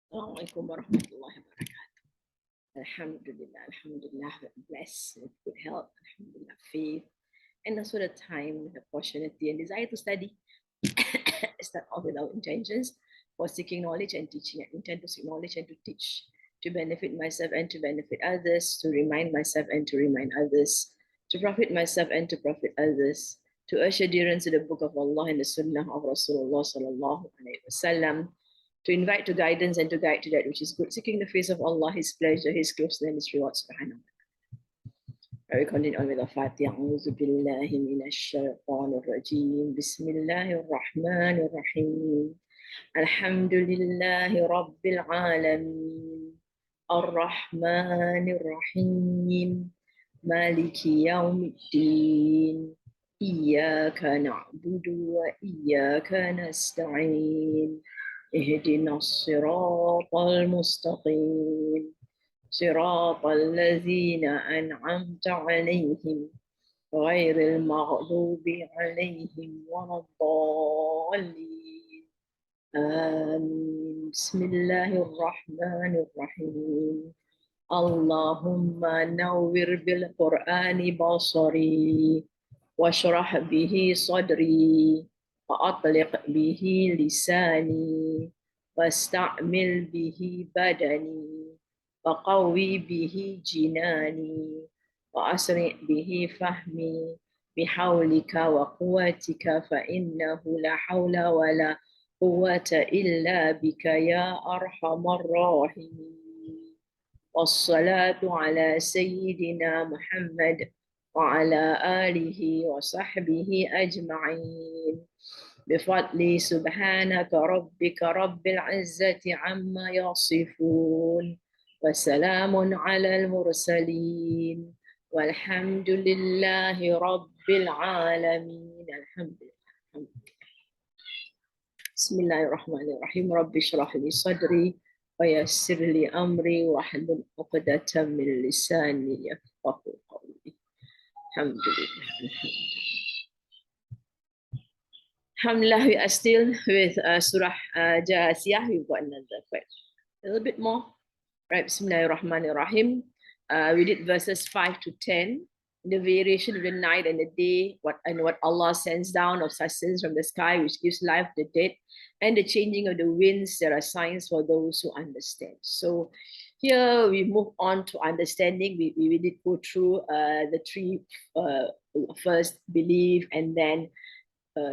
Assalamualaikum warahmatullahi wabarakatuh. Alhamdulillah, Alhamdulillah, we're blessed with good health, Alhamdulillah, faith, and also the time, the opportunity, and desire to study. Start off with our intentions for seeking knowledge and teaching. I intend to seek knowledge and to teach, to benefit myself and to benefit others, to remind myself and to remind others, to profit myself and to profit others, to usher adherence to the book of Allah and the Sunnah of Rasulullah sallallahu alaihi wasallam, to invite to guidance and to guide to that which is good, seeking the face of Allah, His pleasure, His closeness, and His reward, subhanahu. We continue on with the Fatiha. أعوذ بالله من الشيطان الرجيم. بسم الله الرحمن الرحيم. الحمد لله رب العالمين الرحمن الرحيم مالك يوم الدين إياك نعبد وإياك نستعين اهدنا الصراط المستقيم صراط الذين أنعمت عليهم غير المغضوب عليهم ولا الضالين آمين. بسم الله الرحمن الرحيم. اللهم نور بالقرآن بصري واشرح به صدري وأطلق به لساني واستعمل به بدني وقوي به جناني وأسرع به فهمي بحولك وقوتك فإنه لا حول ولا قوة إلا بك يا أرحم الراحمين. والصلاة على سيدنا محمد وعلى آله وصحبه أجمعين بفضل سبحانك ربك رب العزة عما يصفون وسلام على المرسلين والحمد لله رب العالمين. الحمد لله. بسم الله الرحمن الرحيم. رب اشرح لي صدري ويسر لي أمري واحلل عقدة من لساني يفقهوا قولي. الحمد لله. Alhamdulillah, we are still with Surah Jaatiah. We've got another quite a little bit more. Right, Bismillahirrahmanirrahim. We did verses 5 to 10. The variation of the night and the day, what Allah sends down of sustenance from the sky, which gives life to the dead, and the changing of the winds. There are signs for those who understand. So here we move on to understanding. We did go through the three first belief and then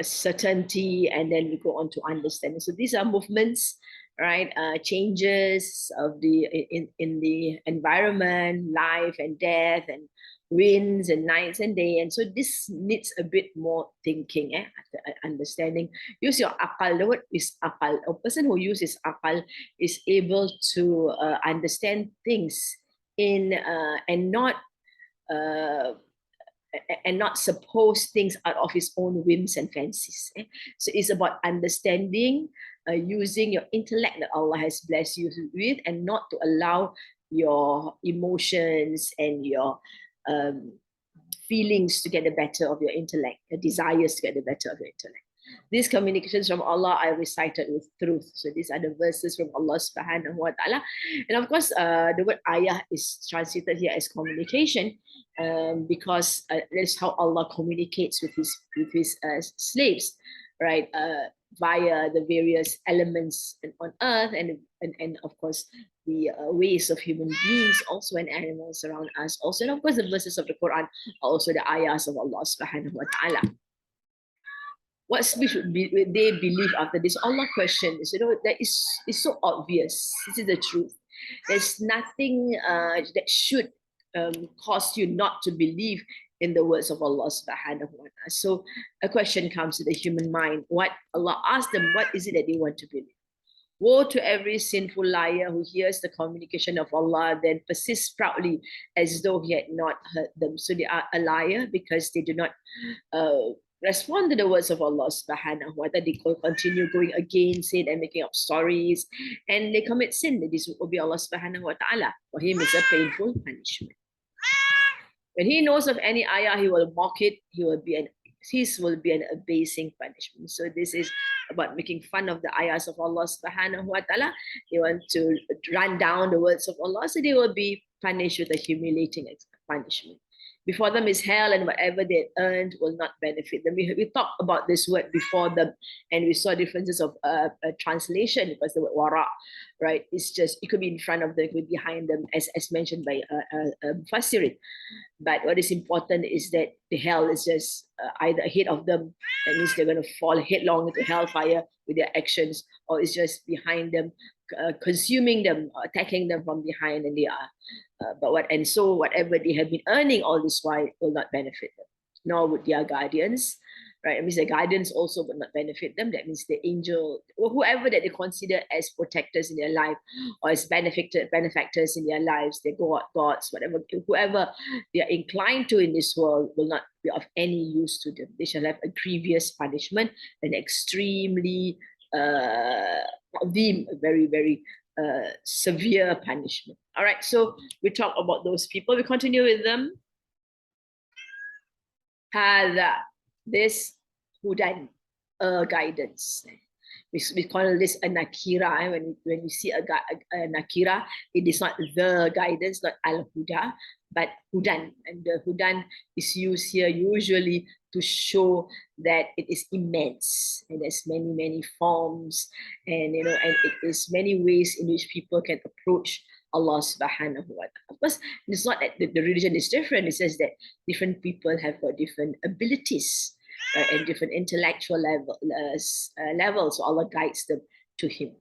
certainty, and then we go on to understanding. So these are movements, right? Changes of the in the environment, life and death, and winds and nights and day. And so this needs a bit more thinking, understanding. Use your akal. The word is akal. A person who uses akal is able to understand things in and not suppose things out of his own whims and fancies. So it's about understanding, using your intellect that Allah has blessed you with, and not to allow your emotions and your feelings to get the better of your intellect, your desires to get the better of your intellect. These communications from Allah are recited with truth. So these are the verses from Allah subhanahu wa ta'ala. And of course, the word ayah is translated here as communication, because that's how Allah communicates with his slaves, right? Via the various elements on earth, and of course the ways of human beings also, and animals around us also, and of course the verses of the Quran are also the ayahs of Allah subhanahu wa ta'ala. What should they believe after this? Allah questions, that is so obvious. This is the truth. There's nothing that should cause you not to believe in the words of Allah subhanahu wa ta'ala. So a question comes to the human mind. What Allah asked them, what is it that they want to believe? Woe to every sinful liar who hears the communication of Allah, then persists proudly as though he had not heard them. So they are a liar because they do not respond to the words of Allah subhanahu wa ta'ala. They continue going against it and making up stories, and they commit sin. This will be Allah subhanahu wa ta'ala. For him is a painful punishment. When he knows of any ayah, he will mock it. His will be an abasing punishment. So this is about making fun of the ayahs of Allah subhanahu wa ta'ala. They want to run down the words of Allah, so they will be punished with a humiliating punishment. Before them is hell, and whatever they earned will not benefit them. We talked about this word before them, and we saw differences of translation, because the word wara, right? It's just, it could be in front of them, it could be behind them, as mentioned by Mufassirin. But what is important is that the hell is just either ahead of them, that means they're going to fall headlong into hellfire with their actions, or it's just behind them, consuming them, attacking them from behind, and they are. So whatever they have been earning all this while will not benefit them, nor would their guardians. Right? It means the guidance also would not benefit them. That means the angel, or whoever that they consider as protectors in their life, or as benefactors in their lives, their gods, whatever, whoever they are inclined to in this world, will not be of any use to them. They shall have a grievous punishment, an extremely very, very severe punishment. All right, so we talk about those people. We continue with them. This hudan, guidance. We call this a nakira. When you see a nakira, it is not the guidance, not al-huda, but hudan. And the hudan is used here usually to show that it is immense, and there's many, many forms, and and it is many ways in which people can approach Allah subhanahu wa ta'ala. Of course, it's not that the religion is different. It says that different people have different abilities and different intellectual levels. So Allah guides them to Him.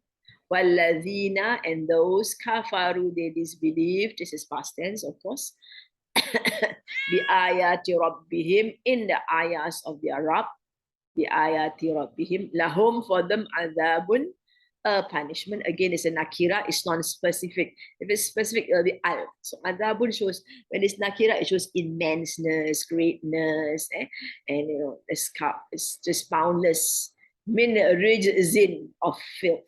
Walladhina, and those kafaru, they disbelieved. This is past tense, of course. Bi ayati rabbihim, in the ayahs of their Rabb. Bi ayati rabbihim, lahum, for them, adabun, a punishment. Again, it's a nakira, it's non-specific. If it's specific, it'll be al. So adabun shows, when it's nakira, it shows immenseness, greatness, and it's just boundless. Min rijzin, of filth.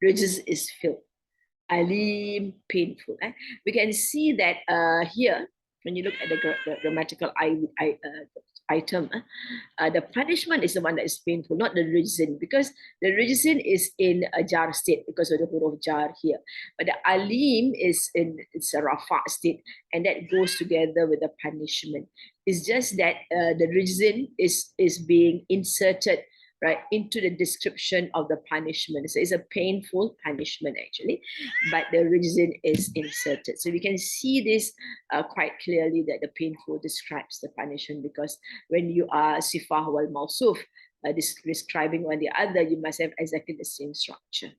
Rijz is filth. Alim, painful. We can see that here, when you look at the grammatical item, the punishment is the one that is painful, not the rijzin, because the rijzin is in a jar state because of the huruf jar here. But the alim it's a rafa state, and that goes together with the punishment. It's just that the rijzin is being inserted right into the description of the punishment. So it's a painful punishment actually, but the reason is inserted. So we can see this quite clearly, that the painful describes the punishment, because when you are sifah wal mawsuf, describing one the other, you must have exactly the same structure.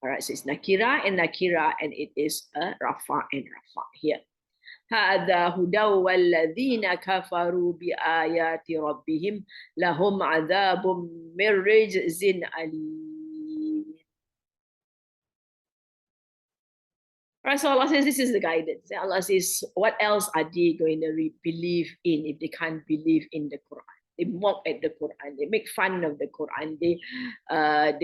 All right, so it's nakira, and it is a rafa and rafa here. هذا هدى والذين كفروا بآيات ربهم لهم عذاب من رجز أليم. Right, so Allah says this is the guidance. Allah says, what else are they going to believe in if they can't believe in the Quran? They mock at the Quran. They make fun of the Quran. They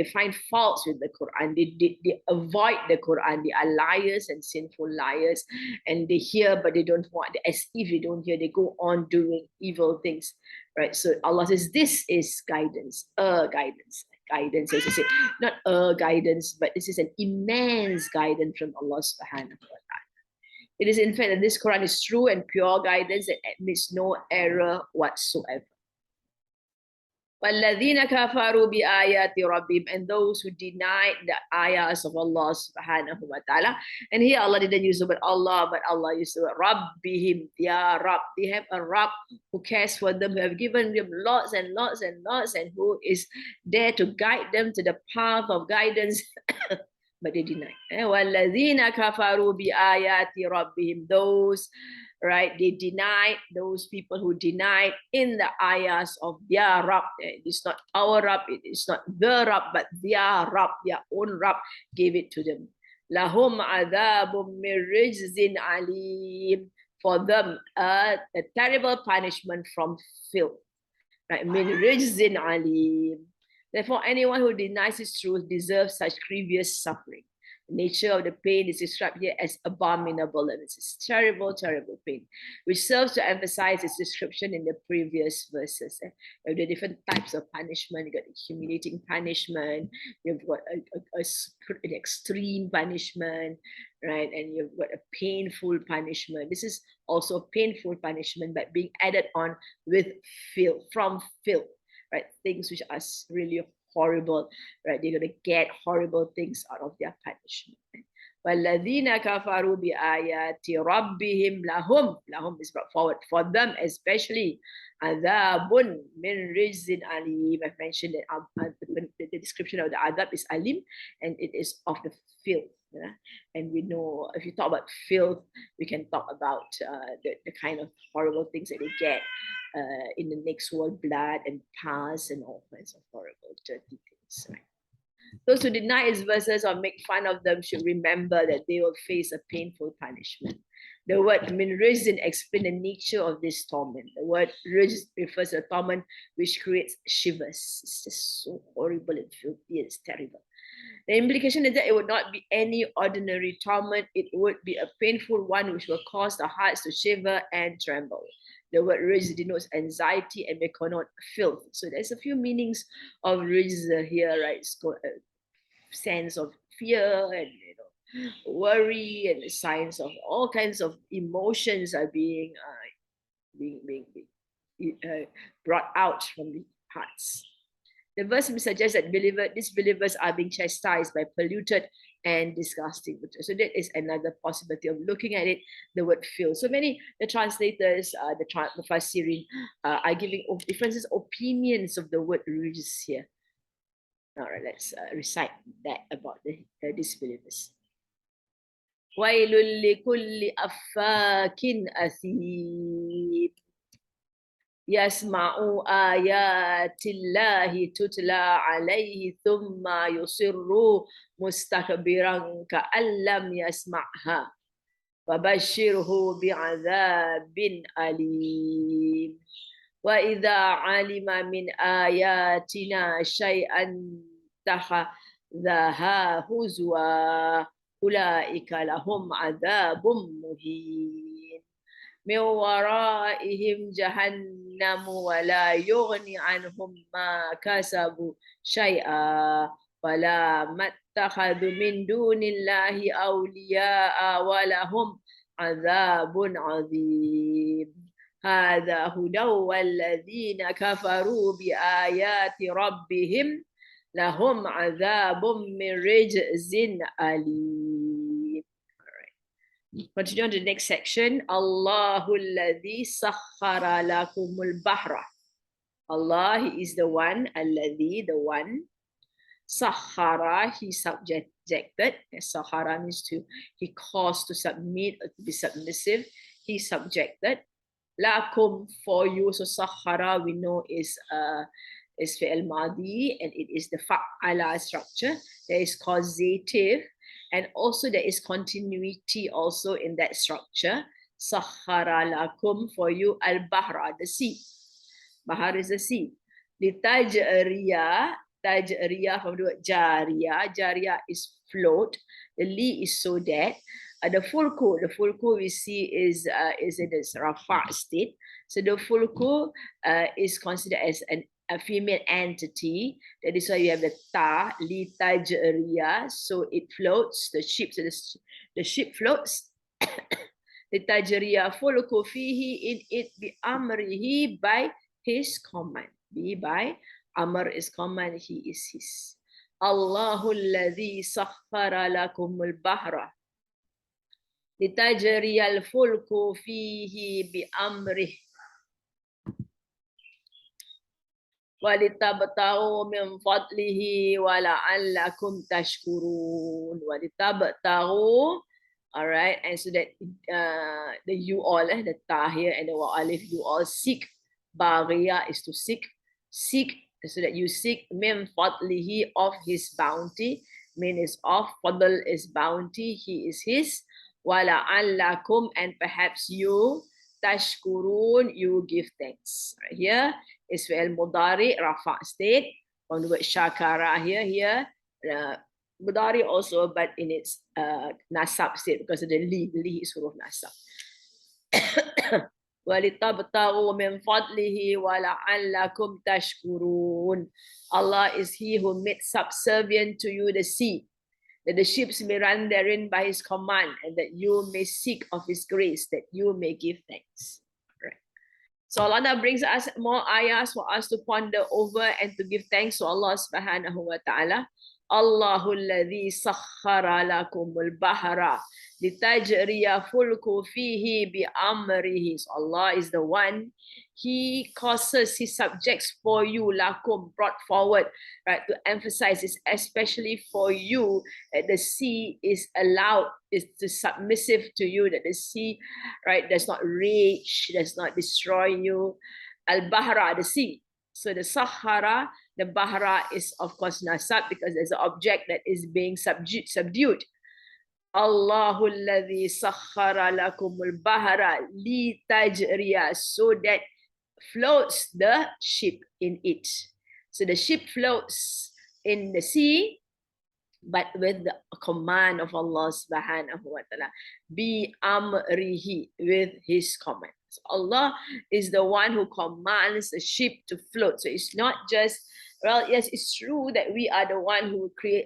find faults with the Quran. They avoid the Quran. They are liars and sinful liars. And they hear, but they don't want. As if they don't hear, they go on doing evil things. Right? So Allah says, this is guidance, guidance. Guidance, as you say, not a guidance, but this is an immense guidance from Allah subhanahu wa ta'ala. It is in fact that this Quran is true and pure guidance that admits no error whatsoever. وَالَّذِينَ كَفَرُوا بِآيَاتِ رَبِّهِمْ, and those who denied the ayahs of Allah subhanahu wa ta'ala. And here Allah didn't use the word Allah, but Allah used the word Rabbihim, Ya Rabb. They have a Rabb who cares for them, who have given them lots and lots and lots, and who is there to guide them to the path of guidance. But they deny. وَالَّذِينَ كَفَرُوا بِآيَاتِ رَبِّهِمْ, those, right, they denied, those people who denied in the ayahs of their Rabb. It is not our Rabb, it is not the Rabb, but their Rabb, their own Rabb gave it to them. لَهُمْ عَذَابٌ مِّن رِجْزٍ عَلِيمٍ, for them a terrible punishment from filth. Right? مِّن رِجْزٍ عَلِيمٍ. Therefore, anyone who denies his truth deserves such grievous suffering. nature of the pain is described here as abominable, and it's a terrible, terrible pain, which serves to emphasize its description in the previous verses. The different types of punishment. You got humiliating punishment, you've got an extreme punishment, right? And you've got a painful punishment. This is also a painful punishment, but being added on with filth, from filth, right? Things which are really horrible, right? They're going to get horrible things out of their punishment. وَالَّذِينَ كَفَرُوا بِآيَاتِ رَبِّهِمْ لَهُمْ is brought forward for them, especially عَذَابٌ مِّن رِجْزٍ أَلِيمٍ. I've mentioned that the description of the adab is alim, and it is of the filth. Yeah? And we know, if you talk about filth, we can talk about the kind of horrible things that they get in the next world, blood and pus and all kinds of horrible, dirty things. Right? Those who deny his verses or make fun of them should remember that they will face a painful punishment. The word min rizin explains the nature of this torment. The word riz refers to a torment which creates shivers. It's just so horrible and filthy. It's terrible. The implication is that it would not be any ordinary torment. It would be a painful one which will cause the hearts to shiver and tremble. The word riz denotes anxiety and may connote filth. So there's a few meanings of riz here, right? It's got a sense of fear and worry, and the signs of all kinds of emotions are being brought out from the hearts. The verse suggests that these believers are being chastised by polluted and disgusting water. So that is another possibility of looking at it, the word filth. So many, the translators, the Fasirin, are giving different opinions of the word rijs here. All right, let's recite that about these believers. وَيْلٌ لِكُلِّ أَفَّاكٍ أَثِيمٍ يسمع آيات الله تتلى عليه ثم يصر مستكبرا كأن لم يسمعها فبشره بعذاب أليم وإذا علم من آياتنا شيئا اتخذها هزوا أولئك لهم عذاب مهين من ورائهم جهنم ولا يغني عنهم ما كسبوا شيئا ولا ما اتخذوا من دون الله أولياء ولهم عذاب عظيم هذا هدى والذين كفروا بآيات ربهم لهم عذاب من رجز أليم. Continue on to the next section. Allahul ladhi sakhara lakumul bahra. Allah, He is the one, alladhi, the one. Sakhara, He subjected. Sakhara means He caused to submit or to be submissive. He subjected. Lakum, for you. So sakhara, we know is fi'al madi, and it is the fa'ala structure. There is causative. And also there is continuity also in that structure. Sakhara lakum, for you, al-bahra, the sea. Bahar is the sea. Litajriya, tajriya from the word jariya. Jariya is float. The li is so that. The fulku we see is in this rafa state. So the fulku is considered as a female entity. That is why you have the ta, li tajriya. So it floats, the ship. So the ship floats. The tajriya fulku fihi, in it bi amrihi, by his command. By amr is command, he is his. Allahu alladhi sakhara lakumul bahra litajriya al-fulku fihi bi amrihi walitabtaghu min fadlihi wa la'allakum tashkurun. Walitabtaghu, all right, and so that the you all, the ta here and the wa alif, you all seek. Baghiya is to seek, so that you seek min fadlihi, of his bounty. Min is of, fadl is bounty, he is his. Wa la'allakum, and perhaps you, tashkurun, you give thanks. Right here is fi'al mudari, rafa state, from the word shakara here, Mudari also, but in its nasab state because of the li is huruf nasab. وَلِتَبْتَغُوا مِنْ فَضْلِهِ وَلَعَلَّكُمْ تَشْكُرُونَ. Allah is He who made subservient to you the sea, that the ships may run therein by His command, and that you may seek of His grace, that you may give thanks. Right. So Allah now brings us more ayahs for us to ponder over and to give thanks to Allah subhanahu wa ta'ala. Allahu alladhi sakhara lakumul bahra litajriya fulku fihi bi amrihi. So Allah is the one, He causes, He subjects for you, lakum, brought forward, right, to emphasize this, especially for you, that the sea is allowed, is submissive to you, that the sea, right, does not rage, does not destroy you. Al-Bahra, the sea. So the Sahara, the Bahra is of course nasab because there's an object that is being subdued. Allahu alladhi sakhara lakumul bahra li tajriya, so that floats the ship in it. So the ship floats in the sea, but with the command of Allah subhanahu wa ta'ala. Bi amrihi, with His command. So Allah is the one who commands the ship to float. So it's not just, well, yes, it's true that we are the one who create,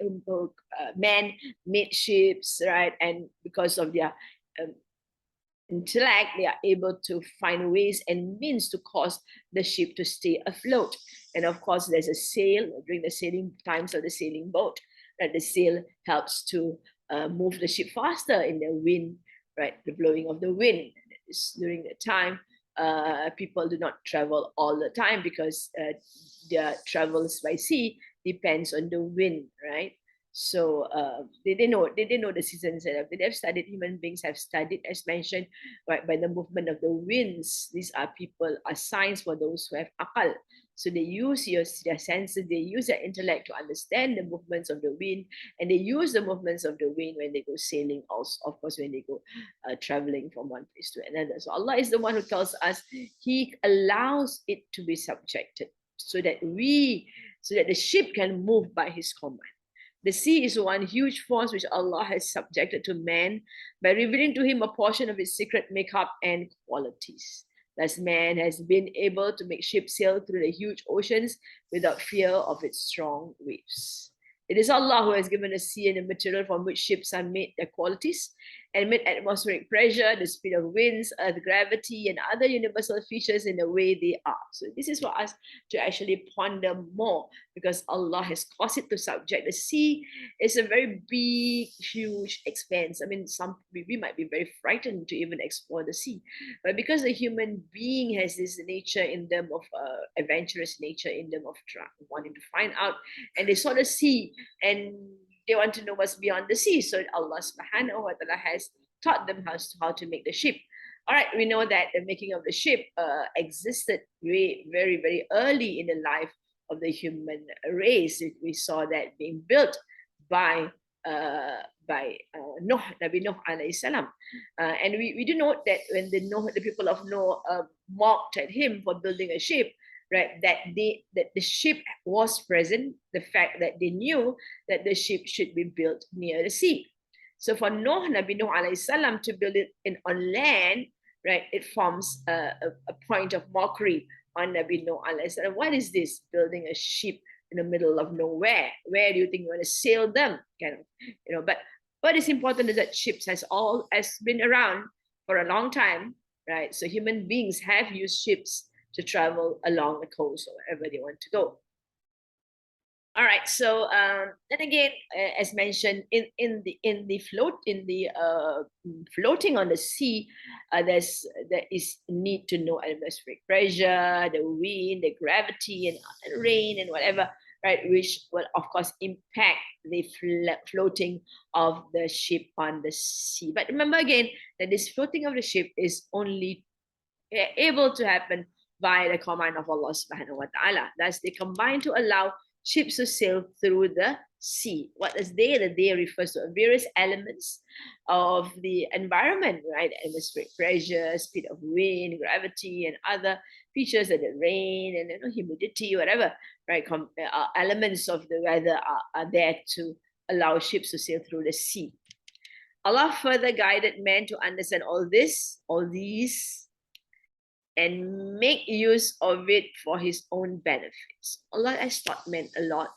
man made ships, right? And because of their intellect, they are able to find ways and means to cause the ship to stay afloat. And of course, there's a sail during the sailing times of the sailing boat, that the sail helps to move the ship faster in the wind, right? The blowing of the wind. During the time, people do not travel all the time because their travels by sea depends on the wind, right? So they didn't know the seasons. They have studied, human beings have studied, as mentioned, right, by the movement of the winds. These are signs for those who have akal. So they use their senses, they use their intellect to understand the movements of the wind, and they use the movements of the wind when they go sailing, also, of course, when they go traveling from one place to another. So Allah is the one who tells us, He allows it to be subjected so that the ship can move by His command. The sea is one huge force which Allah has subjected to man by revealing to him a portion of its secret makeup and qualities. Thus, man has been able to make ships sail through the huge oceans without fear of its strong waves. It is Allah who has given the sea and the material from which ships are made their qualities, and made atmospheric pressure, the speed of winds, earth gravity, and other universal features in the way they are. So this is for us to actually ponder more, because Allah has caused it to subject. The sea is a very big, huge expanse. I mean, we might be very frightened to even explore the sea, but because the human being has this nature in them of adventurous nature in them of wanting to find out, and they saw the sea and they want to know what's beyond the sea. So Allah subhanahu wa ta'ala has taught them how to make the ship. All right, we know that the making of the ship existed very, very early in the life of the human race. We saw that being built by Nuh, Nabi Nuh alayhi salam. And we do note that when the people of Noah mocked at him for building a ship, right, that the ship was present, the fact that they knew that the ship should be built near the sea. So for Nabi Nuh alayhi salam to build it on land, right, it forms a point of mockery on Nabi Nuh alayhi salam. What is this, building a ship in the middle of nowhere? Where do you think you want to sail them? Kind of, but what is important is that ships has been around for a long time, right? So human beings have used ships to travel along the coast or wherever they want to go. All right, so then again, as mentioned, in the floating on the sea, there is need to know atmospheric pressure, the wind, the gravity, and rain and whatever, right, which will of course impact the floating of the ship on the sea. But remember again that this floating of the ship is only able to happen by the command of Allah subhanahu wa ta'ala. Thus, they combine to allow ships to sail through the sea. What is they? The they refers to various elements of the environment, right? Atmospheric pressure, speed of wind, gravity, and other features of the rain and humidity, whatever, right? Elements of the weather are there to allow ships to sail through the sea. Allah further guided man to understand all these, and make use of it for his own benefits. Allah has taught men a lot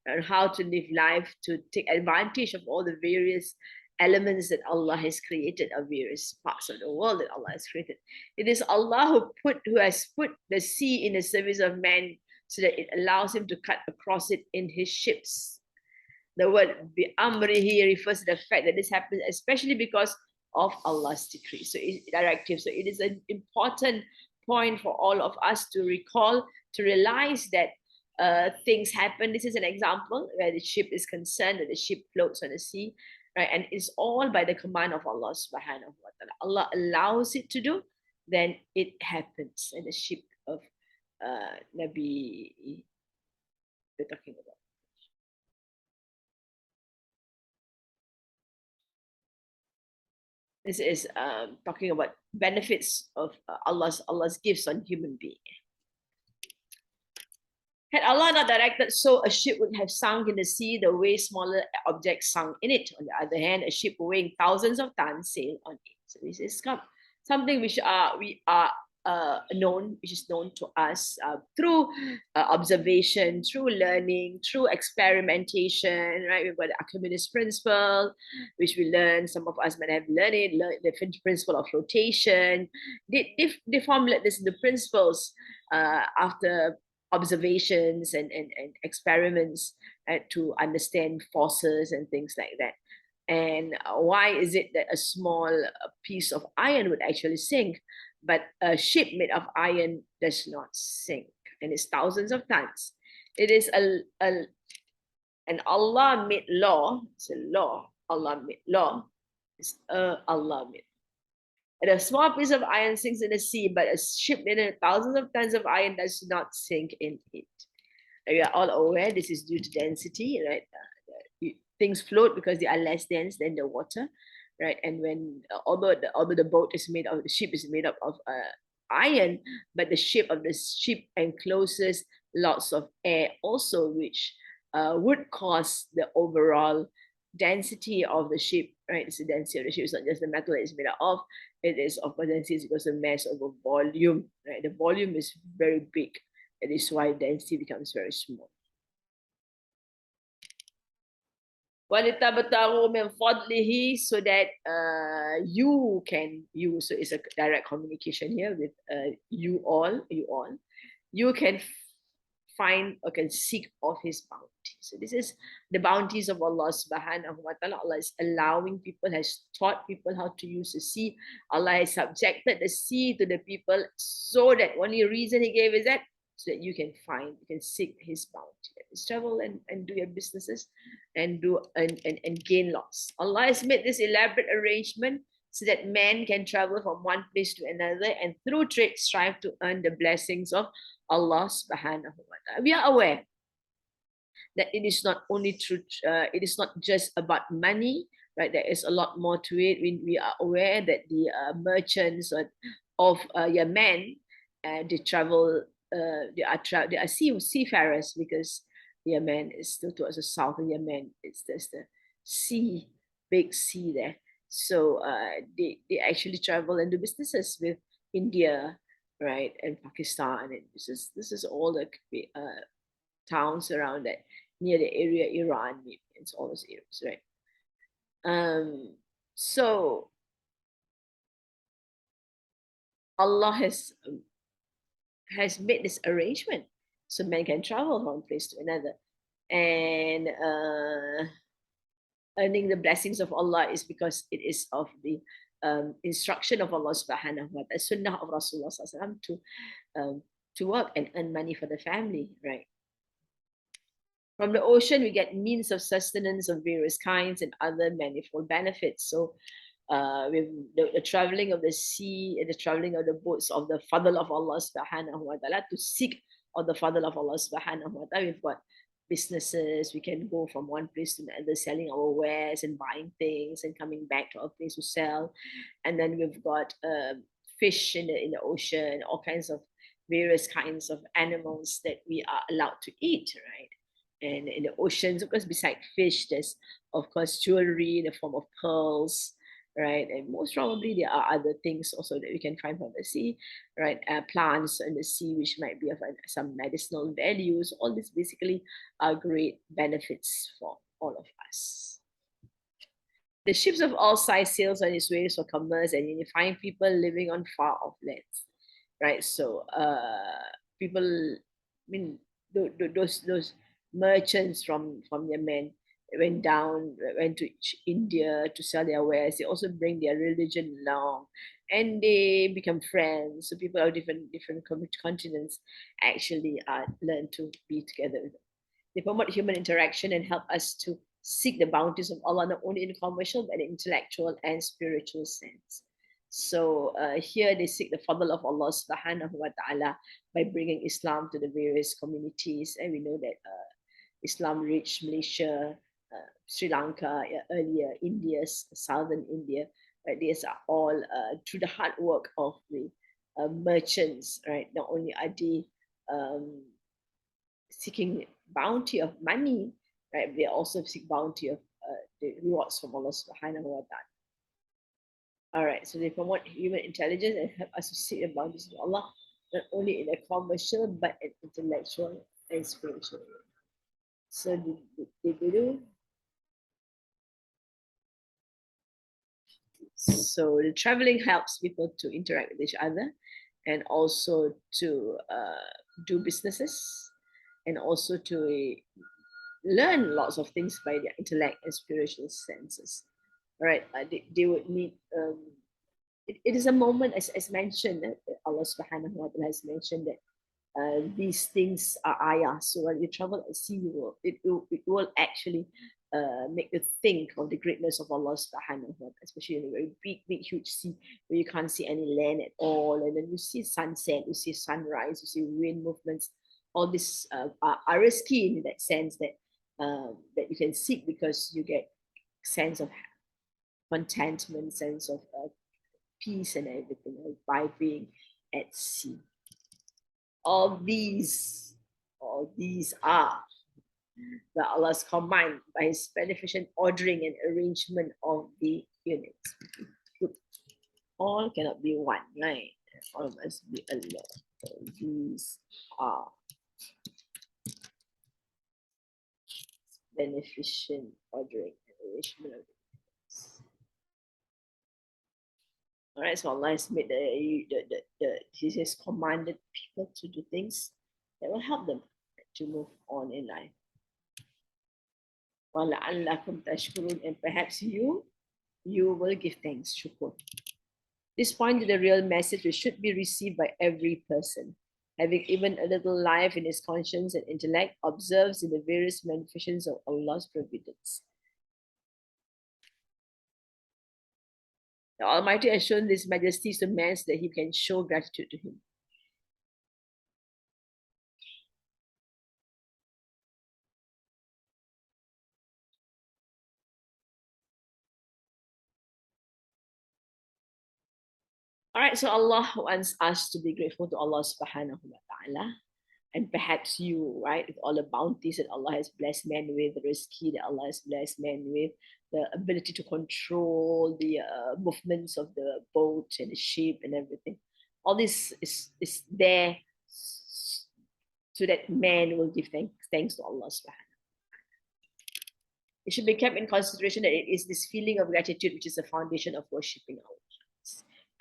on how to live life, to take advantage of all the various elements that Allah has created, of various parts of the world that Allah has created. It is Allah who has put the sea in the service of man so that it allows him to cut across it in his ships. The word bi-amrihi refers to the fact that this happens especially because of Allah's decree, so directive. So it is an important point for all of us to recall, to realize that things happen. This is an example where the ship is concerned, that the ship floats on the sea, right? And it's all by the command of Allah subhanahu wa ta'ala. Allah allows it to do, then it happens. And the ship of Nabi, we're talking about. This is talking about benefits of Allah's gifts on human being. Had Allah not directed so, a ship would have sunk in the sea the way smaller objects sunk in it. On the other hand, a ship weighing thousands of tons sailed on it. So this is something which we are which is known to us through observation, through learning, through experimentation, right? We've got the Archimedes principle, which we learn. Some of us might have learned the principle of flotation. They formulate this in the principles after observations and experiments to understand forces and things like that. And why is it that a small piece of iron would actually sink, but a ship made of iron does not sink, and it's thousands of tons? It is an Allah made law. It's a law. Allah made law. It's Allah made. And a small piece of iron sinks in the sea, but a ship made of thousands of tons of iron does not sink in it. We are all aware this is due to density, right? Things float because they are less dense than the water, right? And when although the boat is made of, the ship is made up of iron, but the shape of the ship encloses lots of air also, which would cause the overall density of the ship, right? It's the density of the ship. It's not just the metal it's made out of. It is of course density because of mass over volume, right? The volume is very big. That is why density becomes very small. So that so it's a direct communication here with you all, you can find or can seek of his bounty. So this is the bounties of Allah subhanahu wa ta'ala. Allah is allowing people, has taught people how to use the sea. Allah has subjected the sea to the people, so that only reason he gave is that so that you can find, you can seek his bounty. Just travel and do your businesses and do and gain lots. Allah has made this elaborate arrangement so that man can travel from one place to another and through trade strive to earn the blessings of Allah subhanahu wa ta'ala. We are aware that it is not only true, it is not just about money, right? There is a lot more to it. We are aware that the merchants of Yemen, they travel, they are seafarers, because Yemen is still towards the south of Yemen. There's the sea, big sea there. So they actually travel and do businesses with India, right, and Pakistan, and this is all the towns around that, near the area, Iran, it's all those areas, right? So Allah has made this arrangement so man can travel from one place to another, and earning the blessings of Allah is because it is of the instruction of Allah subhanahu wa ta'ala, sunnah of Rasulullah to work and earn money for the family, right? From the ocean, we get means of sustenance of various kinds and other manifold benefits. So with the traveling of the sea and the traveling of the boats of the fadl of Allah subhanahu wa ta'ala, to seek of the fadl of Allah subhanahu wa ta'ala, we've got businesses. We can go from one place to another, selling our wares and buying things and coming back to our place to sell. And then we've got fish in the ocean, all kinds of various kinds of animals that we are allowed to eat, right? And in the oceans, of course, beside fish, there's of course jewelry in the form of pearls, right? And most probably there are other things also that we can find from the sea, right? Plants in the sea which might be of some medicinal values. All this basically are great benefits for all of us. The ships of all sizes sails on its ways for commerce, and you find people living on far off lands, right? So people, I mean, those merchants from Yemen went down, went to India to sell their wares. They also bring their religion along, and they become friends. So people of different continents actually learn to be together with them. They promote human interaction and help us to seek the bounties of Allah, not only in commercial, but in intellectual and spiritual sense. So here they seek the fadl of Allah subhanahu wa ta'ala by bringing Islam to the various communities. And we know that Islam reached Malaysia, Sri Lanka, earlier India, southern India. Right? These are all through the hard work of the merchants, right? Not only are they seeking bounty of money, right? They also seek bounty of the rewards from Allah subhanahu wa ta'ala. All right, so they promote human intelligence and help us to seek the bounties of Allah, not only in a commercial but an intellectual and spiritual way. So they do. So the traveling helps people to interact with each other and also to do businesses and also to learn lots of things by their intellect and spiritual senses. Right? They would need. It is a moment, as mentioned, Allah Subhanahu wa Taala has mentioned that these things are ayah. So when you travel at sea, it will actually make you think of the greatness of Allah Subhanahu wa Taala, especially in a very big, huge sea where you can't see any land at all, and then you see sunset, you see sunrise, you see wind movements. All this are risky in that sense that you can seek because you get sense of contentment, sense of peace and everything by being at sea. All these are the Allah's command by His beneficent ordering and arrangement of the units. All cannot be one, right? All must be Allah. So these are beneficent ordering and arrangement of the units. All right, so Allah has made He has commanded people to do things that will help them to move on in life. And perhaps you will give thanks, shukr. This point to the real message which should be received by every person, having even a little life in his conscience and intellect, observes in the various manifestations of Allah's providence. The Almighty has shown this majesty to man so that he can show gratitude to Him. All right, so Allah wants us to be grateful to Allah subhanahu wa ta'ala. And perhaps you, right, with all the bounties that Allah has blessed man with, the rizki that Allah has blessed man with, the ability to control the movements of the boat and the ship and everything. All this is there so that man will give thanks to Allah subhanahu. It should be kept in consideration that it is this feeling of gratitude which is the foundation of worshipping Allah.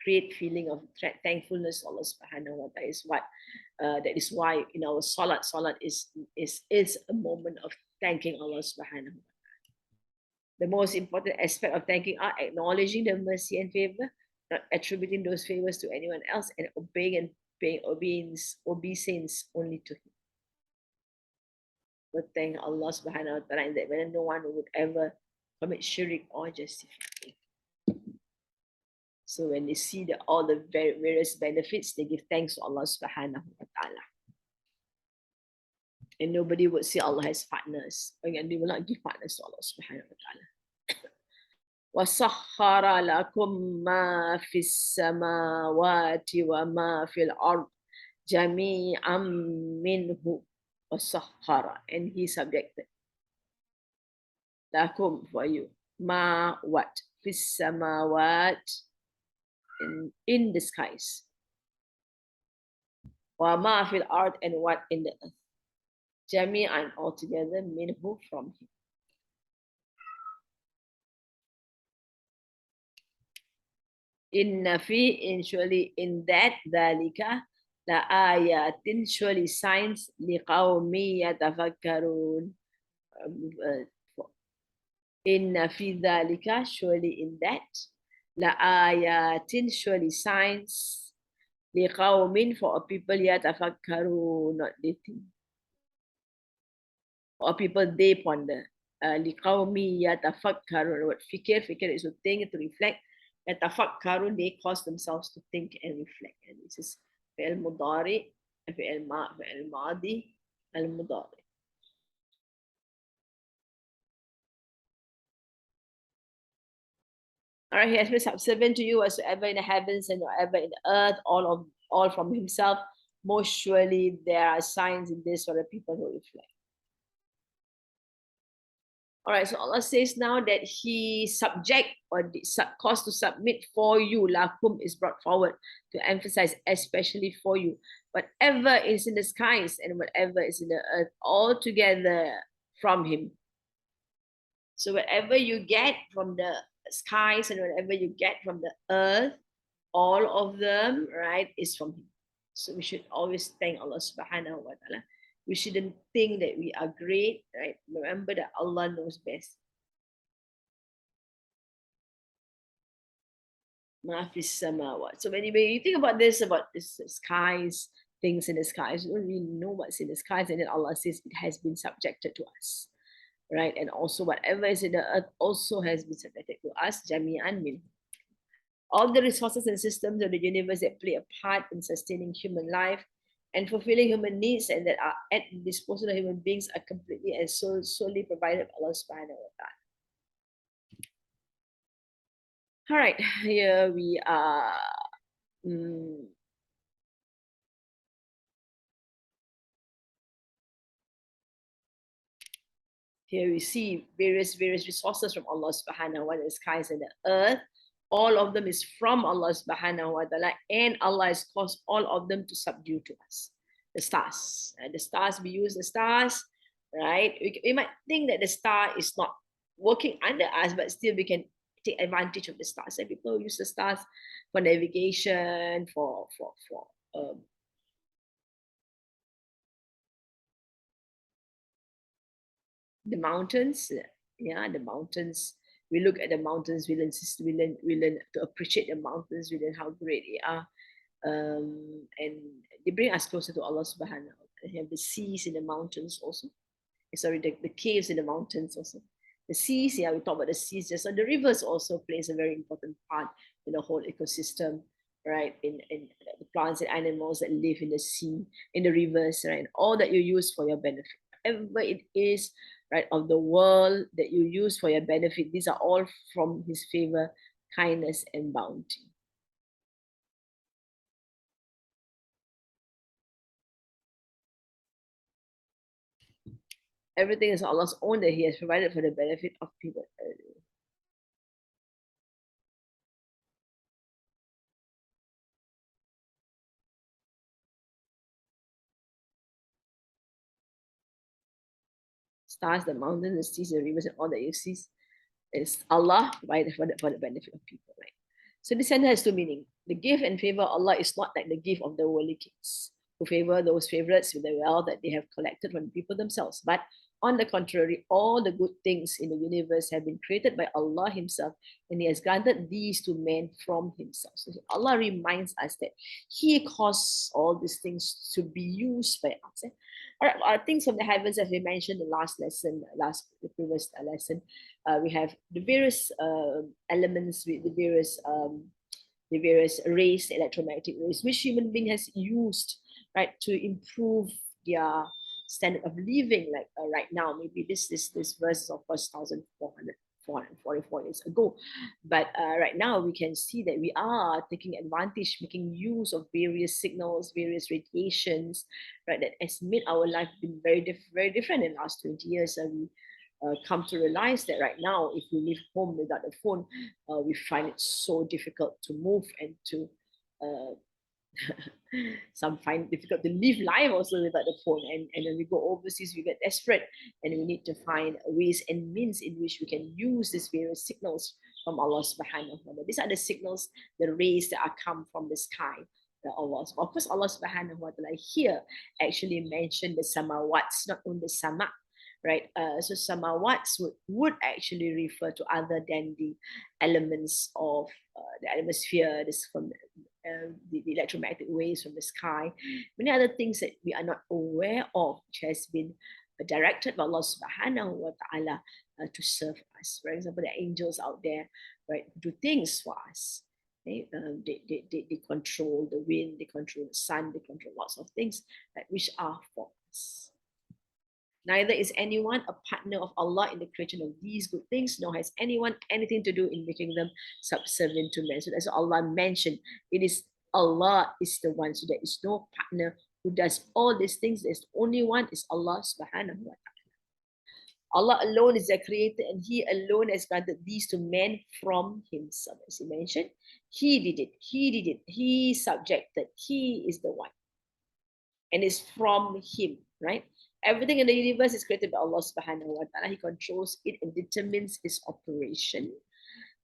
Create feeling of thankfulness to Allah subhanahu wa ta'ala is what that is why in our salat is a moment of thanking Allah subhanahu wa ta'ala. The most important aspect of thanking are acknowledging the mercy and favor, not attributing those favors to anyone else, and obeying and paying obeisance only to Him. But thank Allah subhanahu wa ta'ala that when no one would ever commit shirk or justify. So when they see all the various benefits, they give thanks to Allah subhanahu wa ta'ala. And nobody would say Allah has partners. Again, they will not give partners to Allah subhanahu wa ta'ala. وَسَخَّرَ لَكُم مَّا فِي السَّمَاوَاتِ وَمَا فِي الْأَرْضِ جَمِيعًا مِّنْهُ وَسَخَّرَ, and he subjected lakum, for you, ma, what, fis samawat, in the skies, wa ma fil ard, and what in the earth, jami'an, altogether, minhu, from him. Inna fi, in surely in that, dhalika, la ayatin, surely signs, liqawmi yatafakkarun. Inna fi dhalika, surely in that, la ayatin, surely signs, liqawmin, for a people, yatafakkarun, not they think, or people they ponder. Liqawmi yatafakkarun, what fikir, fikir is to think, to reflect. Yatafakkarun, they cause themselves to think and reflect. And this is fi'l mudari, fi'l madi, al mudari. All right, he has been subservient to you whatsoever in the heavens and whatever in the earth, all from himself. Most surely there are signs in this for the people who reflect. All right, so Allah says now that he subject or caused to submit for you, lakum is brought forward to emphasize especially for you. Whatever is in the skies and whatever is in the earth, all together from him. So whatever you get from the skies and whatever you get from the earth, all of them, right, is from him. So we should always thank Allah subhanahu wa ta'ala. We shouldn't think that we are great, right? Remember that Allah knows best. So when you think about this skies, things in the skies, you don't really know what's in the skies, and then Allah says it has been subjected to us, right? And also whatever is in the earth also has been subjected to us, jami'an min. All the resources and systems of the universe that play a part in sustaining human life and fulfilling human needs and that are at the disposal of human beings are completely and solely provided by Allah subhanahu wa ta'ala. All right, here we are. Here we see various resources from Allah subhanahu wa ta'ala, the skies and the earth. All of them is from Allah subhanahu wa ta'ala, and Allah has caused all of them to subdue to us. The stars. The stars, we use the stars, right? We might think that the star is not working under us, but still we can take advantage of the stars. And people use the stars for navigation, for the mountains. Yeah, the mountains. We look at the mountains, we learn to appreciate the mountains, we learn how great they are. And they bring us closer to Allah subhanahu wa ta'ala. They have the seas in the mountains also. Sorry, the caves in the mountains also. The seas, yeah, we talk about the seas just, and the rivers also plays a very important part in the whole ecosystem, right? In the plants and animals that live in the sea, in the rivers, right? And all that you use for your benefit. Whatever it is, right, of the world that you use for your benefit, these are all from his favor, kindness, and bounty. Everything is Allah's own that he has provided for the benefit of people. Stars, the mountains, the seas, the rivers, and all that you see is Allah provided for the benefit of people, right? So this sentence has two meanings. The gift and favor of Allah is not like the gift of the worldly kings who favor those favorites with the wealth that they have collected from the people themselves. But on the contrary, all the good things in the universe have been created by Allah Himself, and He has granted these to men from Himself. So Allah reminds us that He caused all these things to be used by us. Or things from the heavens, as we mentioned the last lesson, the previous lesson. We have the various elements with the various rays, electromagnetic rays, which human being has used, right, to improve their standard of living. Like right now, maybe this verse is of course 1400 444 years ago. But right now, we can see that we are taking advantage, making use of various signals, various radiations, right? That has made our life been very different in the last 20 years. We come to realize that right now, if we leave home without a phone, we find it so difficult to move and to uh, some find it difficult to live life also without the phone. And when we go overseas, we get desperate and we need to find ways and means in which we can use these various signals from Allah subhanahu wa ta'ala. These are the signals, the rays that are come from the sky. Allah. Of course, Allah subhanahu wa ta'ala here actually mentioned the samawats, not only the sama, right? So samawats would actually refer to other than the elements of the atmosphere, this from the electromagnetic waves from the sky, many other things that we are not aware of, which has been directed by Allah subhanahu wa ta'ala to serve us. For example, the angels out there, right, do things for us. Okay? They control the wind, they control the sun, they control lots of things, right, which are for us. Neither is anyone a partner of Allah in the creation of these good things, nor has anyone anything to do in making them subservient to men. So that's what Allah mentioned. It is Allah is the one. So there is no partner who does all these things. There's only one is Allah subhanahu wa ta'ala. Allah alone is their creator, and He alone has granted these to men from Himself. As He mentioned, He did it, He subjected, He is the one. And it's from Him, right? Everything in the universe is created by Allah subhanahu wa ta'ala. He controls it and determines its operation.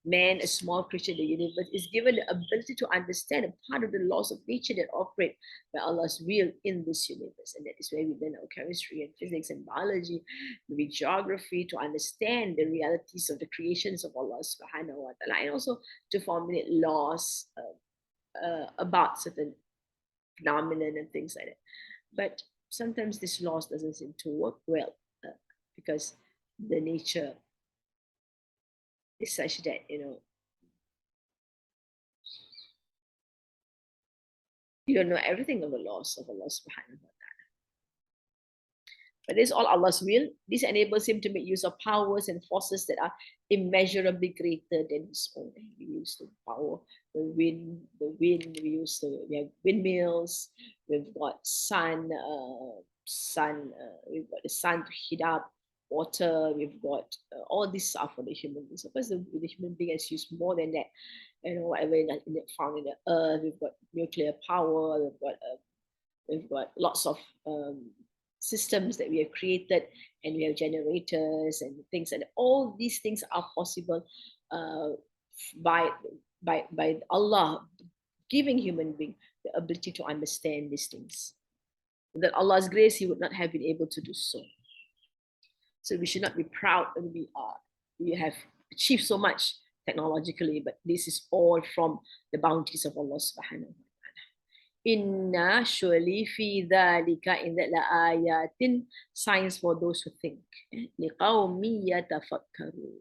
Man, a small creature in the universe, is given the ability to understand a part of the laws of nature that operate by Allah's will in this universe. And that is where we learn our chemistry and physics and biology, maybe geography, to understand the realities of the creations of Allah subhanahu wa ta'ala, and also to formulate laws about certain phenomena and things like that. But sometimes this laws doesn't seem to work well because the nature is such that, you don't know everything of the laws of Allah subhanahu wa ta'ala. But this is all Allah's will. This enables Him to make use of powers and forces that are immeasurably greater than His own. We use the power, the wind, we have windmills, we've got sun, we've got the sun to heat up, water, we've got all this stuff for the human beings. Of course, the human being has used more than that. Whatever found in the earth, we've got nuclear power, we've got lots of systems that we have created, and we have generators and things, and all these things are possible by Allah giving human being the ability to understand these things. Without Allah's grace, He would not have been able to do so. So we should not be proud when we have achieved so much technologically, but this is all from the bounties of Allah subhanahu wa ta'ala. Inna surely fi dhalika, in that la ayatin, signs for those who think. Liqawmi yatafakkaru.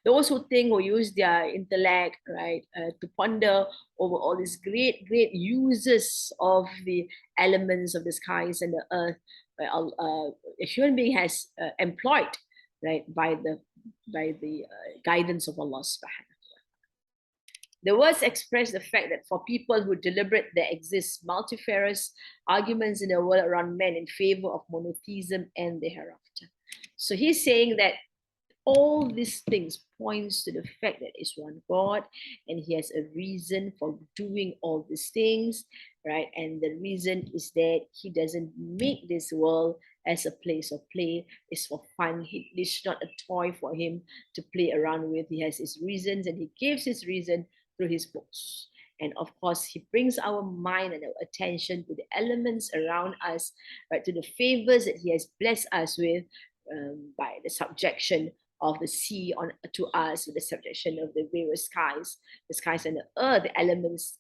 Those who think, who use their intellect, right, to ponder over all these great uses of the elements of the skies and the earth, a human being has employed, right, by the guidance of Allah subhanahu wa ta'ala. The words express the fact that for people who deliberate, there exist multifarious arguments in the world around men in favor of monotheism and the hereafter. So he's saying that all these things points to the fact that it's one God, and He has a reason for doing all these things, right? And the reason is that He doesn't make this world as a place of play. It's for fun. It's not a toy for Him to play around with. He has His reasons, and He gives His reason through His books. And of course, He brings our mind and our attention to the elements around us, right? To the favors that He has blessed us with by the subjection of the sea to us, with the subjection of the various skies, the skies and the earth, the elements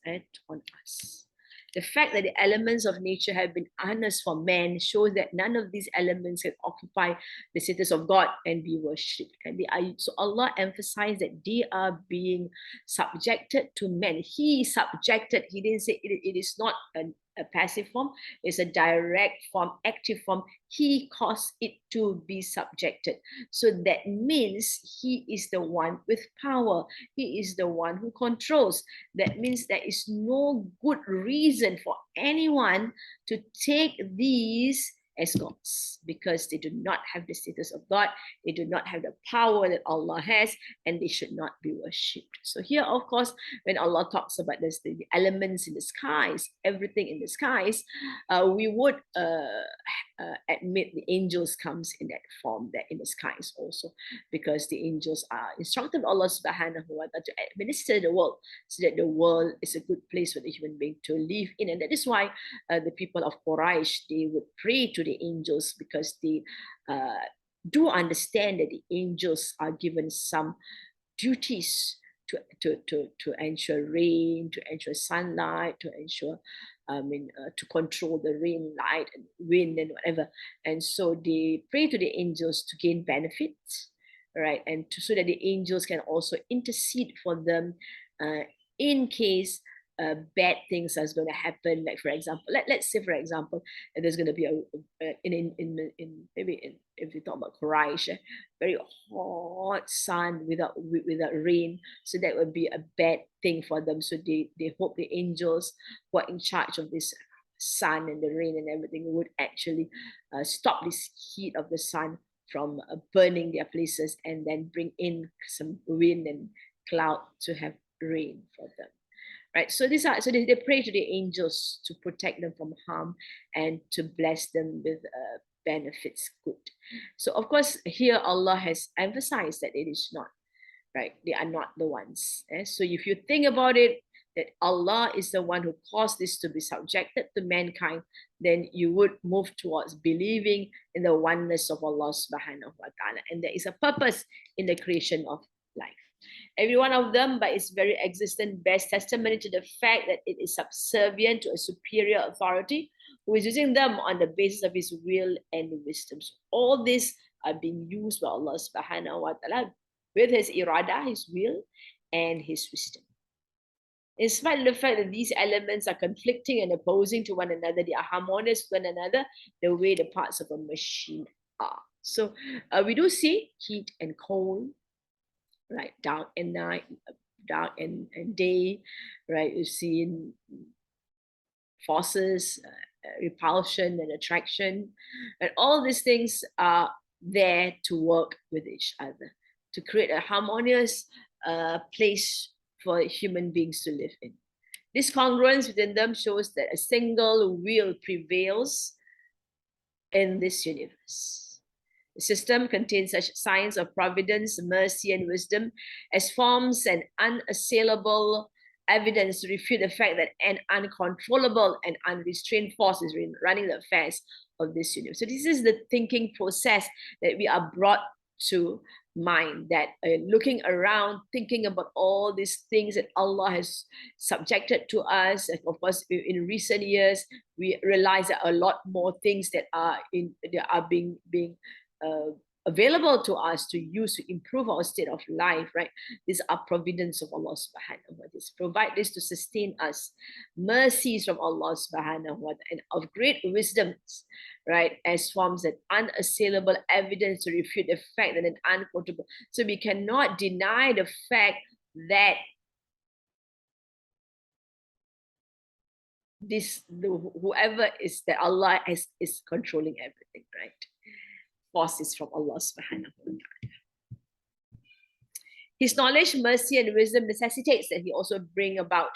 on us. The fact that the elements of nature have been harnessed for man shows that none of these elements can occupy the status of God and be worshipped. And so Allah emphasized that they are being subjected to men. He subjected. He didn't say it is not a passive form, is a direct form, active form. He caused it to be subjected. So that means he is the one with power. He is the one who controls. That means there is no good reason for anyone to take these as gods, because they do not have the status of God, they do not have the power that Allah has, and they should not be worshipped. So here, of course, when Allah talks about this, the elements in the skies, everything in the skies, we would admit the angels comes in that form, that in the skies also, because the angels are instructed by Allah subhanahu wa ta'ala to administer the world, so that the world is a good place for the human being to live in. And that is why the people of Quraysh, they would pray to the angels, because they do understand that the angels are given some duties to ensure rain, to ensure sunlight, to ensure to control the rain, light, and wind, and whatever. And so they pray to the angels to gain benefits, right? And so that the angels can also intercede for them in case bad things are going to happen. Like, for example, let's say, for example, there's going to be if we talk about Quraysh, very hot sun without rain, so that would be a bad thing for them. So they hope the angels who are in charge of this sun and the rain and everything would actually stop this heat of the sun from burning their places, and then bring in some wind and cloud to have rain for them. Right, so they pray to the angels to protect them from harm and to bless them with benefits, good. So of course here Allah has emphasized that it is not, right? They are not the ones. So if you think about it, that Allah is the one who caused this to be subjected to mankind, then you would move towards believing in the oneness of Allah subhanahu wa ta'ala. And there is a purpose in the creation of life. Every one of them, by its very existence, bears testimony to the fact that it is subservient to a superior authority who is using them on the basis of his will and wisdom. So all these are being used by Allah subhanahu wa ta'ala with his irada, his will, and his wisdom. In spite of the fact that these elements are conflicting and opposing to one another, they are harmonious with one another, the way the parts of a machine are. So we do see heat and cold, right? Dark and night, dark and day, right? You've seen forces, repulsion and attraction, and all these things are there to work with each other to create a harmonious place for human beings to live in. This congruence within them shows that a single will prevails in this universe. The system contains such signs of providence, mercy, and wisdom as forms an unassailable evidence to refute the fact that an uncontrollable and unrestrained force is running the affairs of this universe. So this is the thinking process that we are brought to mind, that looking around, thinking about all these things that Allah has subjected to us. And of course, in recent years, we realize that a lot more things that are being available to us to use to improve our state of life, right? These are providence of Allah subhanahu wa ta'ala. Provide this to sustain us. Mercies from Allah subhanahu wa ta'ala, and of great wisdoms, right? As forms an unassailable evidence to refute the fact that an unquotable. So we cannot deny the fact that whoever is that Allah is controlling everything, right? Forces from Allah subhanahu wa ta'ala. His knowledge, mercy, and wisdom necessitates that he also bring about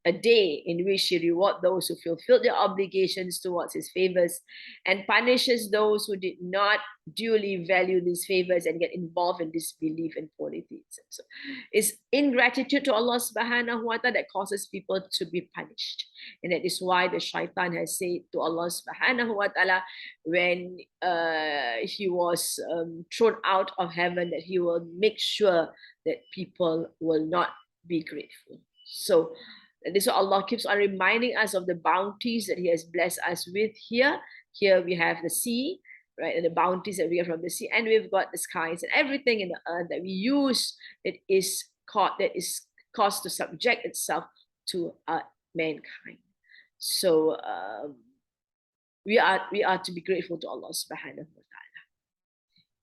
a day in which he reward those who fulfill their obligations towards his favors and punishes those who did not duly value these favors and get involved in disbelief and polytheism. So it's ingratitude to Allah subhanahu wa ta'ala that causes people to be punished. And that is why the shaitan has said to Allah subhanahu wa ta'ala when he was thrown out of heaven, that he will make sure that people will not be grateful. So this is what Allah keeps on reminding us of the bounties that he has blessed us with here. Here we have the sea, right? And the bounties that we get from the sea, and we've got the skies and everything in the earth that we use that is caused to subject itself to mankind. So we are to be grateful to Allah subhanahu wa ta'ala,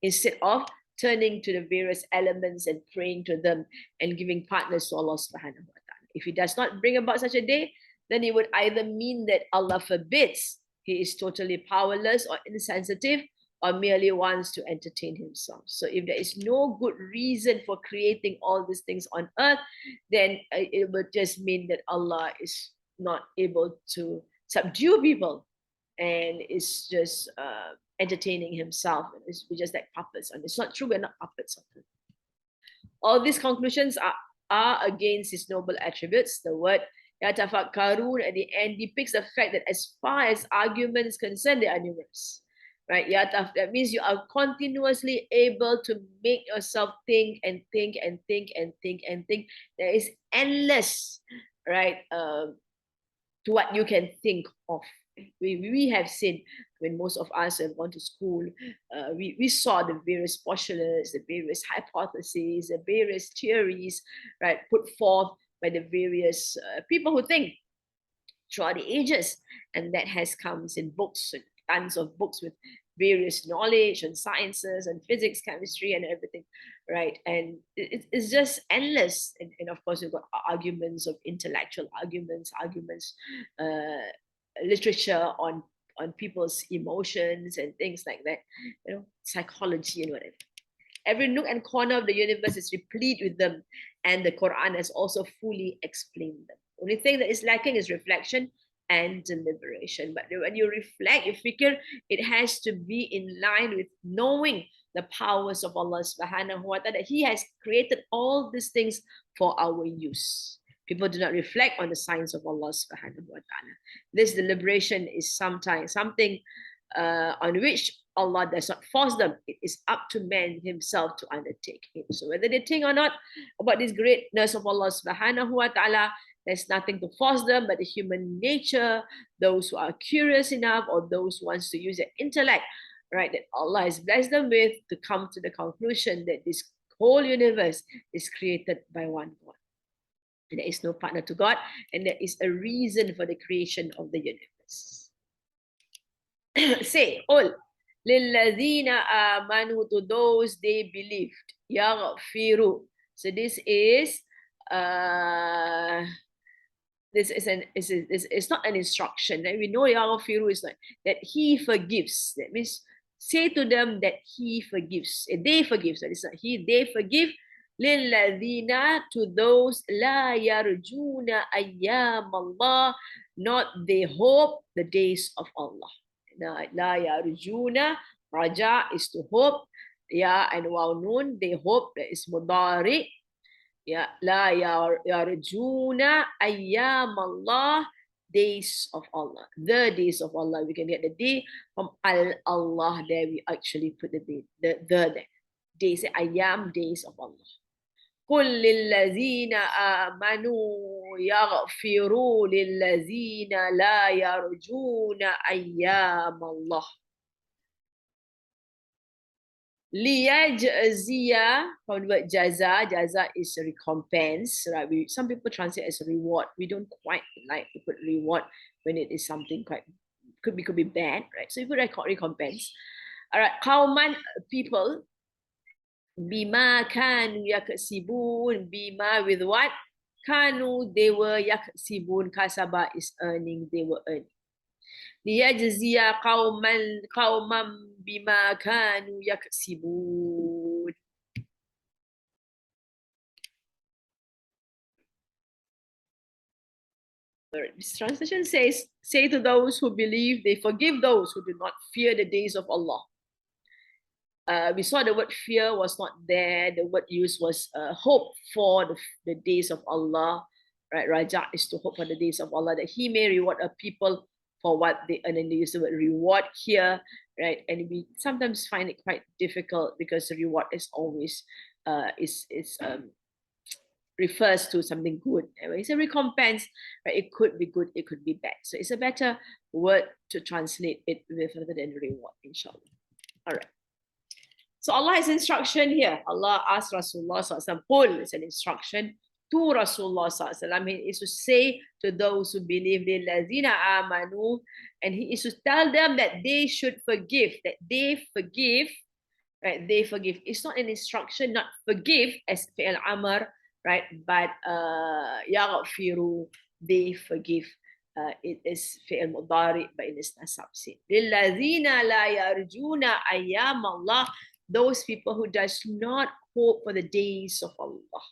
instead of turning to the various elements and praying to them and giving partners to Allah subhanahu wa ta'ala. If he does not bring about such a day, then it would either mean that Allah forbids, he is totally powerless or insensitive, or merely wants to entertain himself. So if there is no good reason for creating all these things on earth, then it would just mean that Allah is not able to subdue people and is just entertaining himself. We're just like puppets. And it's not true, we're not puppets of him. All these conclusions are against his noble attributes. The word yatafakkarun at the end depicts the fact that as far as arguments concerned, they are numerous. Right? That means you are continuously able to make yourself think and think and think and think and think. There is endless, right, to what you can think of. We have seen when most of us have gone to school, we saw the various postulates, the various hypotheses, the various theories, right, put forth by the various people who think throughout the ages. And that has comes in books, and tons of books with various knowledge and sciences and physics, chemistry, and everything, right? And it's just endless. And of course, we've got arguments of intellectual arguments, literature on people's emotions and things like that, psychology and whatever. Every nook and corner of the universe is replete with them, and the Quran has also fully explained them. The only thing that is lacking is reflection and deliberation. But when you reflect, you figure, it has to be in line with knowing the powers of Allah subhanahu wa ta'ala. He has created all these things for our use. People do not reflect on the signs of Allah subhanahu wa ta'ala. This deliberation is sometimes something on which Allah does not force them. It is up to man himself to undertake it. So whether they think or not about this greatness of Allah subhanahu wa ta'ala, there's nothing to force them but the human nature, those who are curious enough or those who wants to use their intellect, right, that Allah has blessed them with, to come to the conclusion that this whole universe is created by one God. And there is no partner to God, and there is a reason for the creation of the universe. Say, all lilladhina amanu, to those they believed, yaghfiru. So this is it's not an instruction. Right? We know yaghfiru is like that he forgives. That means say to them that he forgives. They forgive. So it's not he, they forgive. Lilladhina, to those la yarjuna ayyam Allah, not they hope the days of Allah. La yarjuna, raja is to hope, ya and waw nun, they hope, that is mudari. Ya, la yarjuna ayyam Allah, days of Allah, the days of Allah. We can get the day from Allah. There we actually put the day, the days, ayyam, days of Allah. قل للذين آمنوا يغفروا للذين لا يرجون أيام الله ليجزيا. From the word jaza, jaza is a recompense, right? Some people translate as a reward. We don't quite like to put reward when it is something quite could be bad, right? So you put recompense. All right, kauman, people, bima kanu yaksibun, bima with what? Kanu, they were, yaksibun, kasaba is earning, they were earning. Liyajziya qauman bima kanu yaksibun. This translation says, say to those who believe, they forgive those who do not fear the days of Allah. We saw the word fear was not there. The word used was hope for the days of Allah. Right? Raja is to hope for the days of Allah, that He may reward a people for what they earn. And they use the word reward here, right? And we sometimes find it quite difficult because the reward is always refers to something good. It's a recompense, right? It could be good, it could be bad. So it's a better word to translate it with rather than reward, inshallah. All right. So Allah has instruction here. Allah asked Rasulullah SAW, it's an instruction to Rasulullah sallallahu alaihi wasallam. He is to say to those who believe, lillazina amanu, and he is to tell them that they should forgive, that they forgive, right? They forgive. It's not an instruction, not forgive as fi'al amr, right? But yaghfiru, they forgive. It is fi'al mudari, but it is nasab. Lillazina la yarjuna ayyam Allah, those people who does not hope for the days of Allah.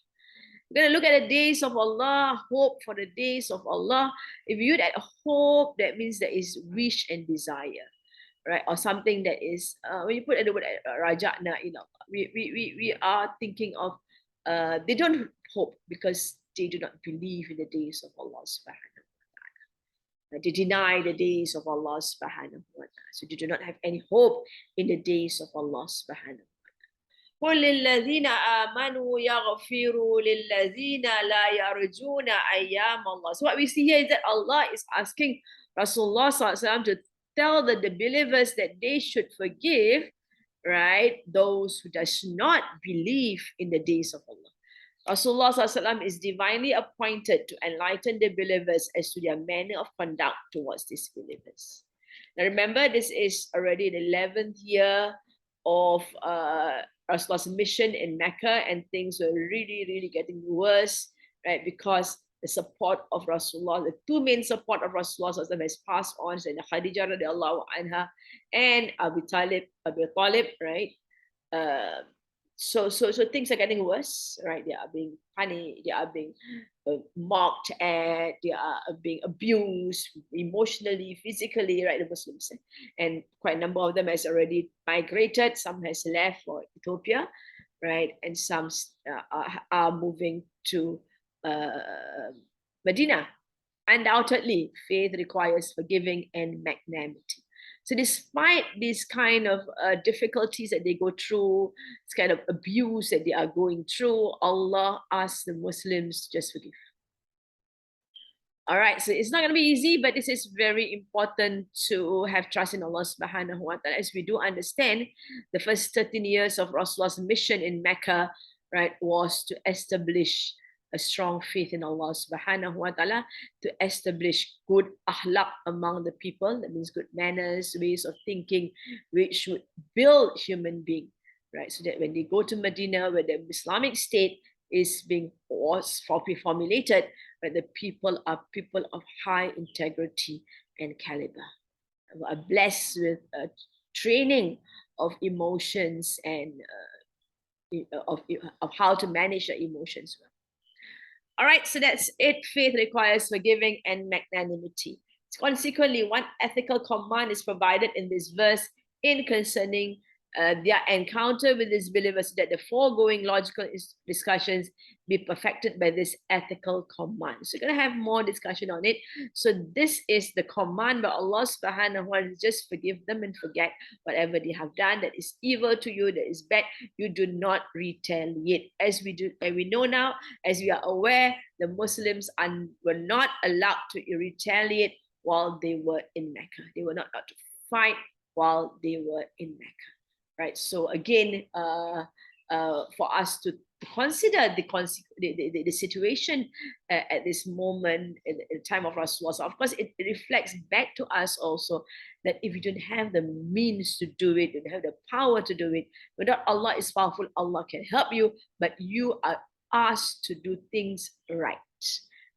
We're going to look at the days of Allah, hope for the days of Allah. If you add hope, that means there is wish and desire, right? Or something that is, when you put the word raja'na, we are thinking of, they don't hope because they do not believe in the days of Allah subhanahu wa ta'ala. They deny the days of Allah subhanahu wa ta'ala. So they do not have any hope in the days of Allah subhanahu wa ta'ala. قل للذين آمنوا يغفروا للذين لا يرجون أيام الله. So what we see here is that Allah is asking Rasulullah to tell the believers that they should forgive, right, those who does not believe in the days of Allah. Rasulullah is divinely appointed to enlighten the believers as to their manner of conduct towards these believers. Now remember, this is already the 11th year of Rasulullah's mission in Mecca, and things were really getting worse, right? Because the support of Rasulullah, the two main support of Rasulullah has passed on, and Khadijah radiallahu anha and Abu Talib, right? So things are getting worse, right? They are being punished, they are being mocked at, they are being abused emotionally, physically, right? The Muslims, and quite a number of them has already migrated. Some has left for Ethiopia, right? And some are moving to Medina. Undoubtedly, faith requires forgiving and magnanimity. So despite these kind of difficulties that they go through, this kind of abuse that they are going through, Allah asks the Muslims to just forgive. All right, so it's not going to be easy, but this is very important to have trust in Allah subhanahu wa ta'ala. As we do understand, the first 13 years of Rasulullah's mission in Mecca, right, was to establish a strong faith in Allah subhanahu wa ta'ala, to establish good ahlak among the people. That means good manners, ways of thinking, which would build human being, right? So that when they go to Medina, where the Islamic State is being formulated, where the people are people of high integrity and caliber, are blessed with training of emotions and of how to manage their emotions well. All right, so that's it. Faith requires forgiving and magnanimity. Consequently, one ethical command is provided in this verse in concerning their encounter with these believers, that the foregoing logical discussions be perfected by this ethical command. So we're going to have more discussion on it. So this is the command by Allah subhanahu wa ta'ala: just forgive them and forget whatever they have done that is evil to you, that is bad. You do not retaliate. As we do, and we know now, as we are aware, the Muslims were not allowed to retaliate while they were in Mecca. They were not allowed to fight while they were in Mecca. Right. So again, for us to consider the situation at this moment, at the time of Rasulullah. So of course, it reflects back to us also that if you don't have the means to do it, you don't have the power to do it, without Allah is powerful, Allah can help you, but you are asked to do things right.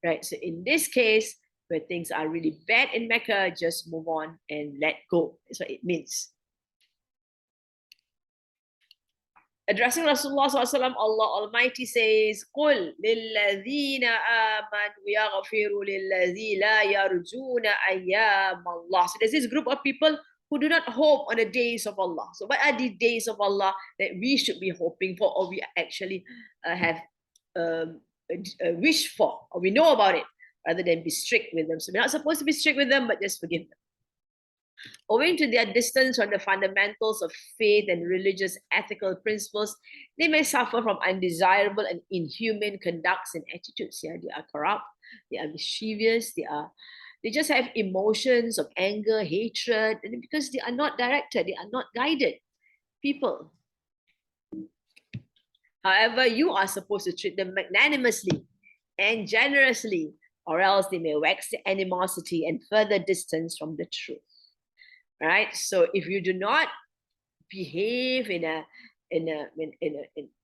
Right. So in this case, where things are really bad in Mecca, just move on and let go. That's what it means. Addressing Rasulullah SAW, Allah Almighty says, قُلْ لِلَّذِينَ آمَنُوا يَغْفِرُوا لِلَّذِي لَا يَرْجُونَ أَيَّامَ اللَّهِ. So there's this group of people who do not hope on the days of Allah. So what are the days of Allah that we should be hoping for, or we actually have wish for, or we know about it, rather than be strict with them? So we're not supposed to be strict with them, but just forgive them. Owing to their distance from the fundamentals of faith and religious ethical principles, they may suffer from undesirable and inhuman conducts and attitudes. Yeah, they are corrupt, they are mischievous, they just have emotions of anger, hatred, and because they are not directed, they are not guided people. However, you are supposed to treat them magnanimously, and generously, or else they may wax the animosity and further distance from the truth. Right? So if you do not behave in a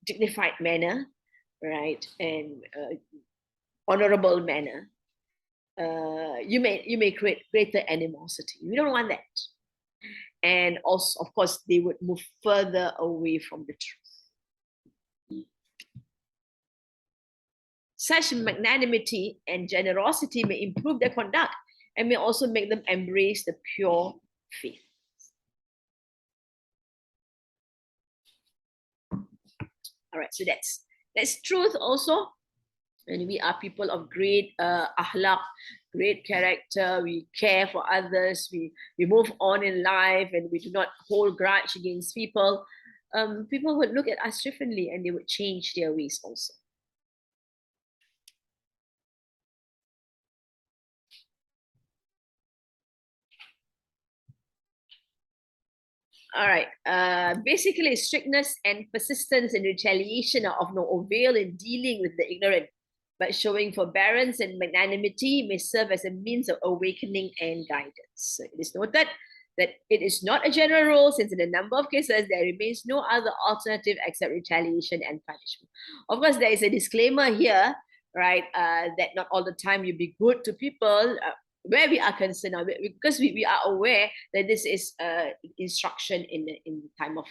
dignified manner, right, and honorable manner, you may create greater animosity. We don't want that. And also, of course, they would move further away from the truth. Such magnanimity and generosity may improve their conduct and may also make them embrace the pure faith. All right, so that's truth also. And we are people of great ahlak, great character. We care for others. We move on in life, and we do not hold grudge against people. People would look at us differently, and they would change their ways also. All right. Basically, strictness and persistence in retaliation are of no avail in dealing with the ignorant, but showing forbearance and magnanimity may serve as a means of awakening and guidance. So it is noted that it is not a general rule, since in a number of cases there remains no other alternative except retaliation and punishment. Of course, there is a disclaimer here, right, that not all the time you be good to people. Where we are concerned, because we are aware that this is instruction in the time of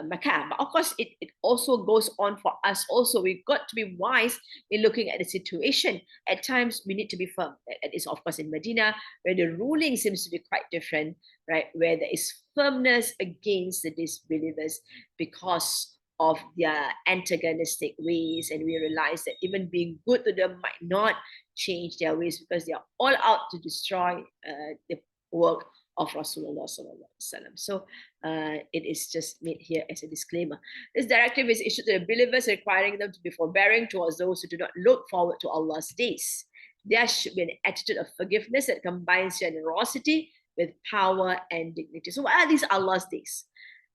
Makkah. But of course, it also goes on for us also. We've got to be wise in looking at the situation. At times, we need to be firm. That is, of course, in Medina, where the ruling seems to be quite different, right? Where there is firmness against the disbelievers because of their antagonistic ways, and we realize that even being good to them might not change their ways, because they are all out to destroy the work of Rasulullah sallallahu alaihi wasallam. So it is just made here as a disclaimer. This directive is issued to the believers, requiring them to be forbearing towards those who do not look forward to Allah's days. There should be an attitude of forgiveness that combines generosity with power and dignity. So what are these Allah's days?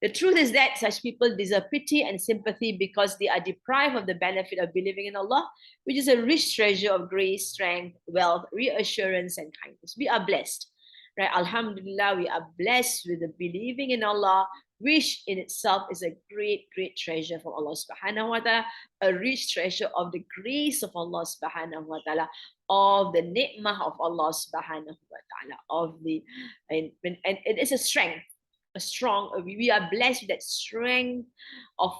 The truth is that such people deserve pity and sympathy because they are deprived of the benefit of believing in Allah, which is a rich treasure of grace, strength, wealth, reassurance, and kindness. We are blessed, right? Alhamdulillah, we are blessed with the believing in Allah, which in itself is a great, great treasure from Allah subhanahu wa ta'ala, a rich treasure of the grace of Allah subhanahu wa ta'ala, of the ni'mah of Allah subhanahu wa ta'ala, of the, and it is a strength. We are blessed with that strength of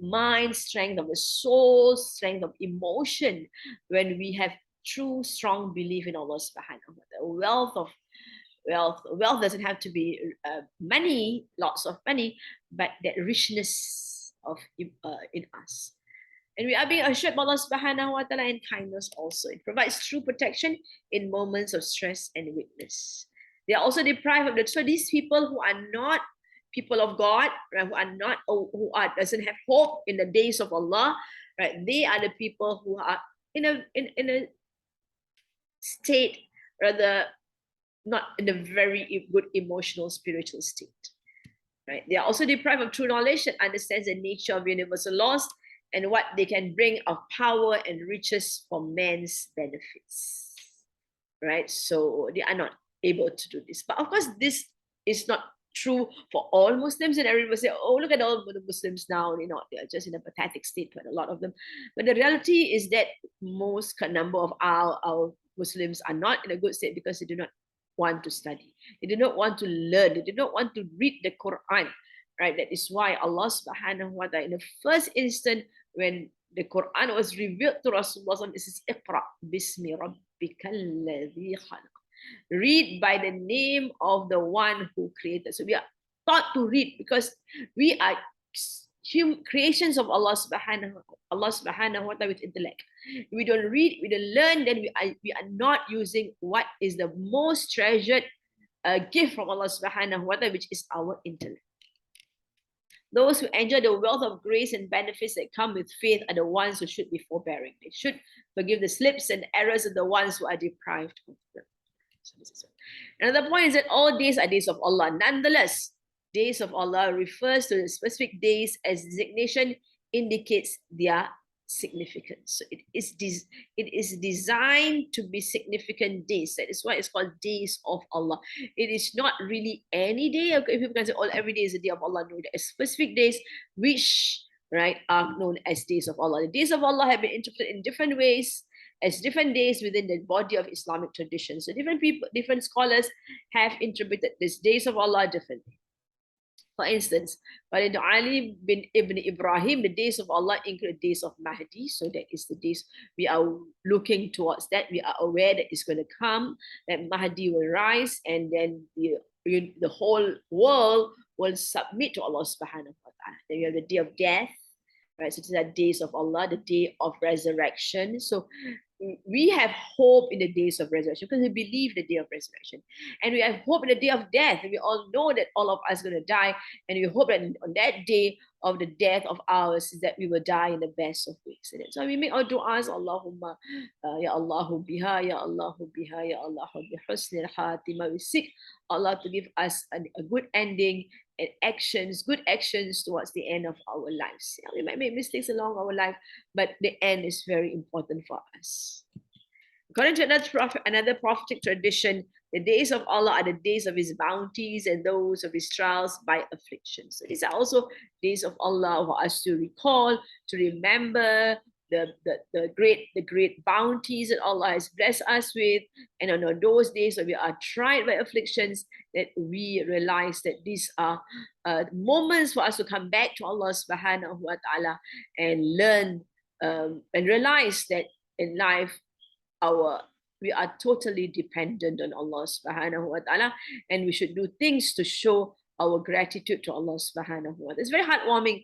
mind, strength of the soul, strength of emotion, when we have true strong belief in Allah subhanahu wa ta'ala. Wealth doesn't have to be money, lots of money, but that richness of in us. And we are being assured by Allah subhanahu wa ta'ala in kindness also. It provides true protection in moments of stress and weakness. They are also deprived of the. So these people who are not people of God, right, who doesn't have hope in the days of Allah, right? They are the people who are in a state, rather not in a very good emotional, spiritual state, right? They are also deprived of true knowledge that understands the nature of universal laws and what they can bring of power and riches for man's benefits, right? So they are not able to do this. But of course, this is not true for all Muslims, and everyone will say, oh, look at all the Muslims now, they're just in a pathetic state, but a lot of them. But the reality is that most number of our Muslims are not in a good state because they do not want to study. They do not want to learn. They do not want to read the Quran, right? That is why Allah subhanahu wa ta'ala, in the first instant when the Quran was revealed to Rasulullah, this is Iqra bismi rabbikal ladhi khalaq. Read by the name of the one who created. So we are taught to read because we are creations of Allah subhanahu wa ta'ala with intellect. If we don't read, we don't learn, then we are not using what is the most treasured gift from Allah subhanahu wa ta'ala, which is our intellect. Those who enjoy the wealth of grace and benefits that come with faith are the ones who should be forbearing. They should forgive the slips and errors of the ones who are deprived of them. Another point is that all days are days of Allah. Nonetheless, days of Allah refers to the specific days as designation indicates their significance. So it is designed to be significant days. That is why it's called days of Allah. It is not really any day. Okay, people can say, "Oh, every day is a day of Allah." No, there are specific days which, right, are known as days of Allah. The days of Allah have been interpreted in different ways as different days within the body of Islamic tradition. So different people, different scholars have interpreted these days of Allah differently. For instance, according to Ali bin Ibn Ibrahim, the days of Allah include days of Mahdi. So that is the days we are looking towards that. We are aware that it's going to come, that Mahdi will rise, and then the whole world will submit to Allah subhanahu wa ta'ala. Then we have the day of death, right? So these are days of Allah, the day of resurrection. So we have hope in the days of resurrection because we believe the day of resurrection, and we have hope in the day of death. And we all know that all of us are going to die, and we hope that on that day of the death of ours is that we will die in the best of ways. And so we make our du'as, Allahumma ya Allahu biha, ya Allahu biha, ya Allahu bi husnil khatimah. We seek Allah to give us a good ending and actions, good actions towards the end of our lives. Yeah, we might make mistakes along our life, but the end is very important for us. According to another prophetic tradition, the days of Allah are the days of His bounties and those of His trials by affliction. So these are also days of Allah for us to recall, to remember the great bounties that Allah has blessed us with, and on those days when we are tried by afflictions, that we realize that these are moments for us to come back to Allah subhanahu wa ta'ala and learn and realize that in life we are totally dependent on Allah subhanahu wa ta'ala, and we should do things to show our gratitude to Allah subhanahu wa ta'ala. It's very heartwarming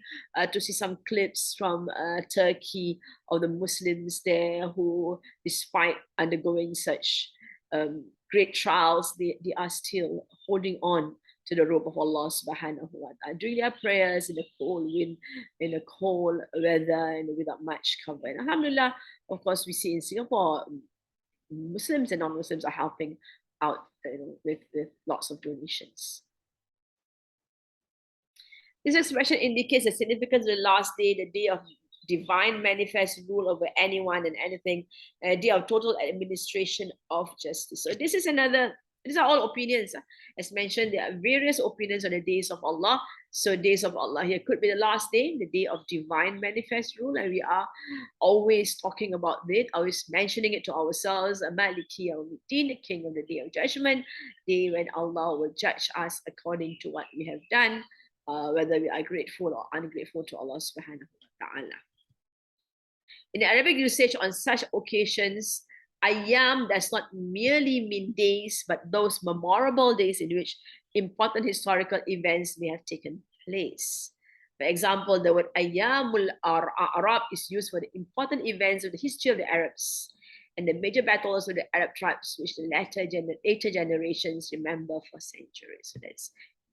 to see some clips from Turkey of the Muslims there who, despite undergoing such great trials, they are still holding on to the rope of Allah subhanahu wa ta'ala, doing their prayers in the cold wind, in the cold weather, and without much cover. And alhamdulillah, of course, we see in Singapore, Muslims and non-Muslims are helping out, with lots of donations. This expression indicates the significance of the last day, the day of divine manifest rule over anyone and anything, a day of total administration of justice. So this is another, these are all opinions. As mentioned, there are various opinions on the days of Allah. So days of Allah here could be the last day, the day of divine manifest rule, and we are always talking about it, always mentioning it to ourselves, Maliki Yawmiddin, the king of the day of judgment, day when Allah will judge us according to what we have done, whether we are grateful or ungrateful to Allah subhanahu wa ta'ala. In the Arabic usage on such occasions, Ayyam does not merely mean days, but those memorable days in which important historical events may have taken place. For example, the word Ayyamul Arab is used for the important events of the history of the Arabs and the major battles of the Arab tribes, which the later generations remember for centuries. So that's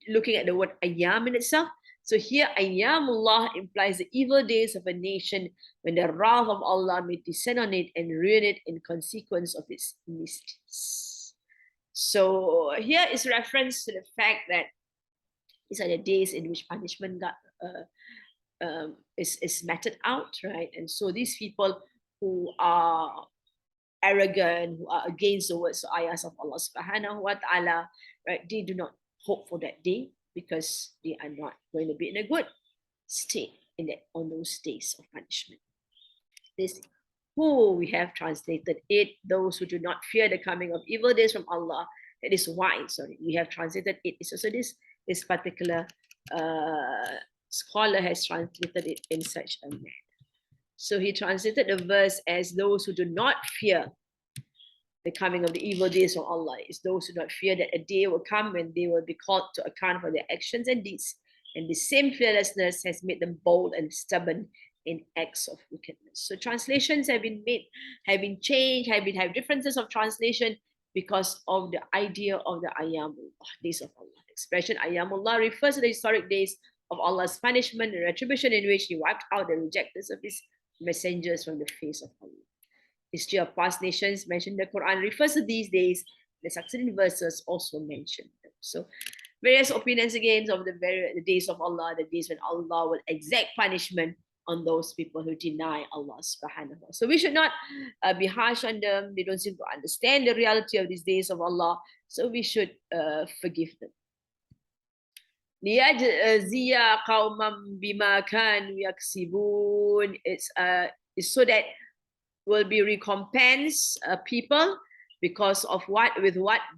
looking at the word Ayyam in itself. So here, Ayyamullah implies the evil days of a nation when the wrath of Allah may descend on it and ruin it in consequence of its misdeeds. So here is reference to the fact that these are the days in which punishment is meted out, right? And so these people who are arrogant, who are against the words or ayahs of Allah subhanahu wa ta'ala, right, they do not hope for that day because they are not going to be in a good state on those days of punishment. This who we have translated it, those who do not fear the coming of evil days from Allah. That is why, we have translated it. So this particular scholar has translated it in such a manner. So he translated the verse as those who do not fear the coming of the evil days from Allah. Is those who do not fear that a day will come when they will be called to account for their actions and deeds. And the same fearlessness has made them bold and stubborn in acts of wickedness. So translations have been made, have been changed, have differences of translation because of the idea of the Ayyamullah, days of Allah. The expression Ayyamullah refers to the historic days of Allah's punishment and retribution in which He wiped out the rejectors of His messengers from the face of Allah. History of past nations mentioned in the Quran refers to these days. The succeeding verses also mention them. So various opinions again of the days of Allah, the days when Allah will exact punishment on those people who deny Allah subhanahu wa ta'ala. So we should not be harsh on them. They don't seem to understand the reality of these days of Allah. So we should forgive them. لِيَجْزِيَ قَوْمًا بِمَا كَانُوا يَكْسِبُونَ. It's so that will be recompense people because of what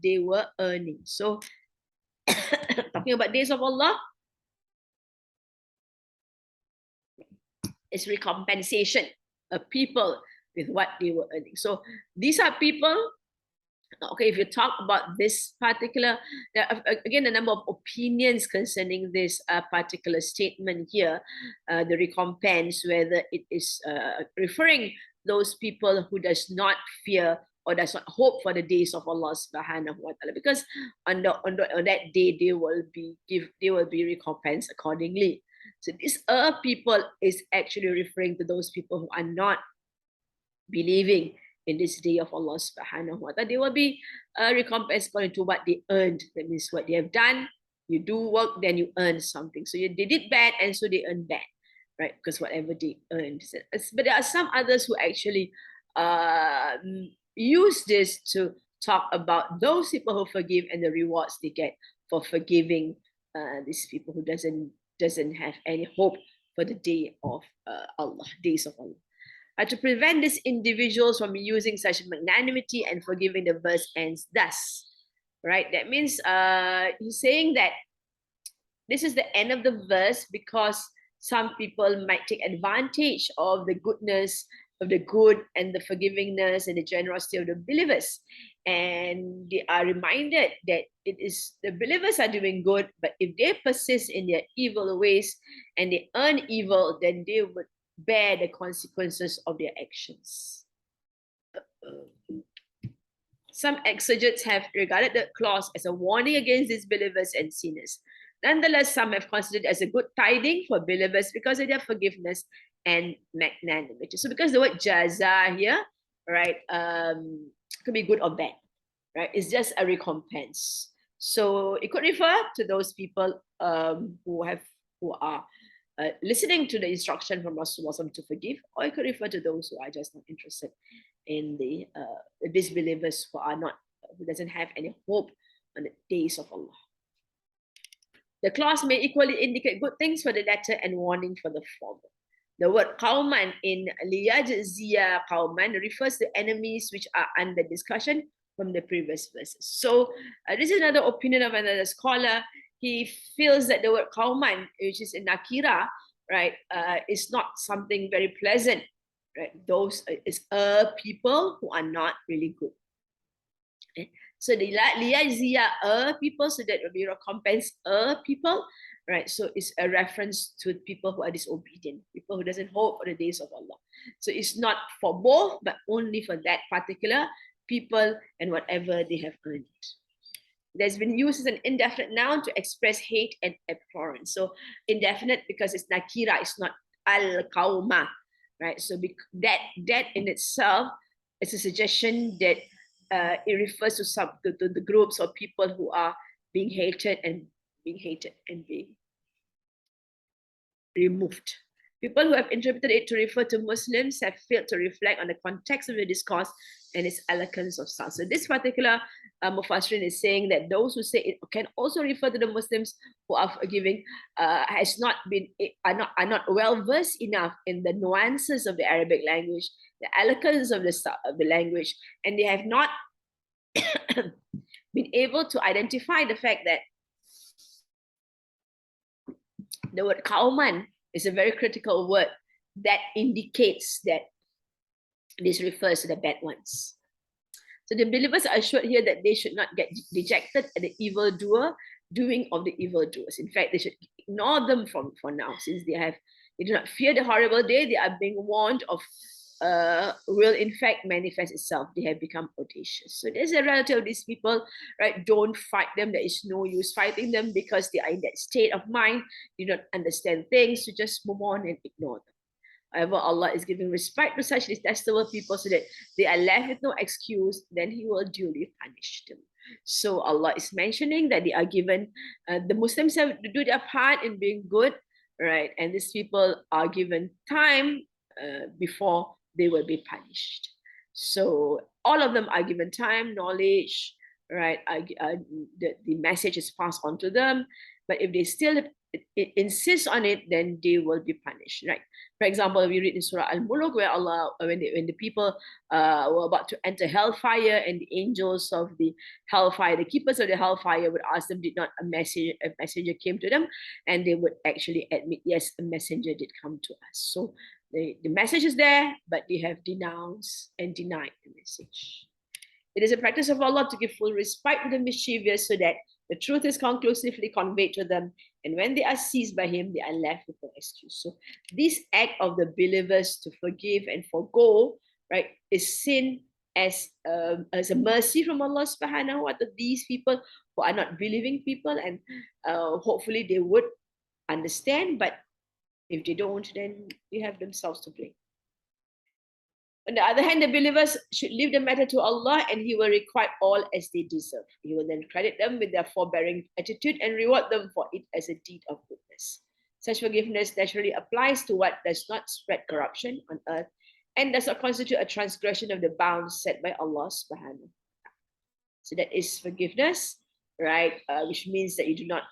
they were earning. So talking about days of Allah, it's recompensation of people with what they were earning. So these are people. Okay, if you talk about this particular, again, a number of opinions concerning this particular statement here, the recompense, whether it is referring those people who does not fear or does not hope for the days of Allah subhanahu wa ta'ala, because on that day they will be recompensed accordingly. So these people is actually referring to those people who are not believing in this day of Allah subhanahu wa ta'ala. They will be recompensed according to what they earned. That means what they have done. You do work, then you earn something. So they did bad, and so they earn bad, right? Because whatever they earned. But there are some others who actually use this to talk about those people who forgive and the rewards they get for forgiving these people who doesn't have any hope for the day of Allah, days of Allah. To prevent these individuals from using such magnanimity and forgiving, the verse ends thus, right? That means he's saying that this is the end of the verse because some people might take advantage of the goodness of the good and the forgivingness and the generosity of the believers. And they are reminded that it is the believers are doing good, but if they persist in their evil ways and they earn evil, then they would bear the consequences of their actions. Some exegetes have regarded the clause as a warning against disbelievers and sinners. Nonetheless, some have considered it as a good tiding for believers because of their forgiveness and magnanimity. So because the word jaza here, right, could be good or bad, right? It's just a recompense. So it could refer to those people who are listening to the instruction from Rasulullah to forgive, or it could refer to those who are just not interested in the disbelievers who doesn't have any hope on the days of Allah. The clause may equally indicate good things for the latter and warning for the former. The word qawman in liyajziya qawman refers to enemies which are under discussion from the previous verses. So this is another opinion of another scholar. He feels that the word qawman, which is in nakira, right, is not something very pleasant. Right, those is people who are not really good. Okay? So the liyajziya people, so that will be recompense people, right? So it's a reference to people who are disobedient, people who doesn't hope for the days of Allah. So it's not for both, but only for that particular people and whatever they have earned. There's been used as an indefinite noun to express hate and abhorrence. So indefinite because it's nakira, it's not al-qawma, right? So that in itself is a suggestion that it refers to the groups or people who are being hated and being removed. People who have interpreted it to refer to Muslims have failed to reflect on the context of the discourse and its elegance of sound. So this particular Mufassirin is saying that those who say it can also refer to the Muslims who are forgiving are not well versed enough in the nuances of the Arabic language, the elegance of the language, and they have not been able to identify the fact that the word qawman is a very critical word that indicates that this refers to the bad ones. So the believers are assured here that they should not get dejected at the doing of the evildoers. In fact, they should ignore them for now, since they do not fear the horrible day. They are being warned of will in fact manifest itself. They have become audacious. So there's a relative of these people, right? Don't fight them. There is no use fighting them because they are in that state of mind, do not understand things, so just move on and ignore them. However, Allah is giving respect to such detestable people so that they are left with no excuse, then He will duly punish them. So Allah is mentioning that they are given, the Muslims have to do their part in being good, right? And these people are given time before they will be punished. So all of them are given time, knowledge, right? The message is passed on to them, but if they still insist on it, then they will be punished, right? For example, we read in Surah Al-Mulk where Allah, when the people were about to enter hellfire, and the angels of the hellfire, the keepers of the hellfire, would ask them, did not a messenger came to them? And they would actually admit, yes, a messenger did come to us. So the message is there, but they have denounced and denied the message. It is a practice of Allah to give full respite to the mischievous so that the truth is conclusively conveyed to them. And when they are seized by Him, they are left with no excuse. So this act of the believers to forgive and forgo, right, is seen as a mercy from Allah subhanahu wa ta'ala. These people who are not believing people, and hopefully they would understand, but if they don't, then they have themselves to blame. On the other hand, the believers should leave the matter to Allah, and He will requite all as they deserve. He will then credit them with their forbearing attitude and reward them for it as a deed of goodness. Such forgiveness naturally applies to what does not spread corruption on earth and does not constitute a transgression of the bounds set by Allah subhanahu. So that is forgiveness, right? Which means that you do not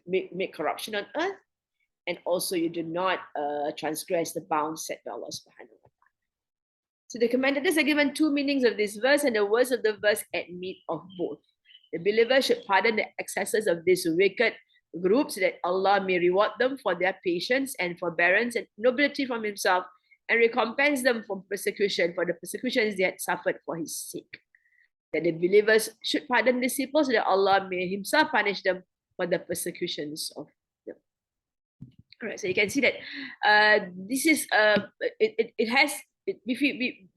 make corruption on earth, and also you do not transgress the bounds set by Allah subhanahu wa ta'ala. So the commentators are given two meanings of this verse, and the words of the verse admit of both. The believer should pardon the excesses of this wicked group so that Allah may reward them for their patience and forbearance and nobility from Himself, and recompense them for persecution, for the persecutions they had suffered for His sake. That the believers should pardon these people so that Allah may Himself punish them for the persecutions of them. All right, so you can see that this is it has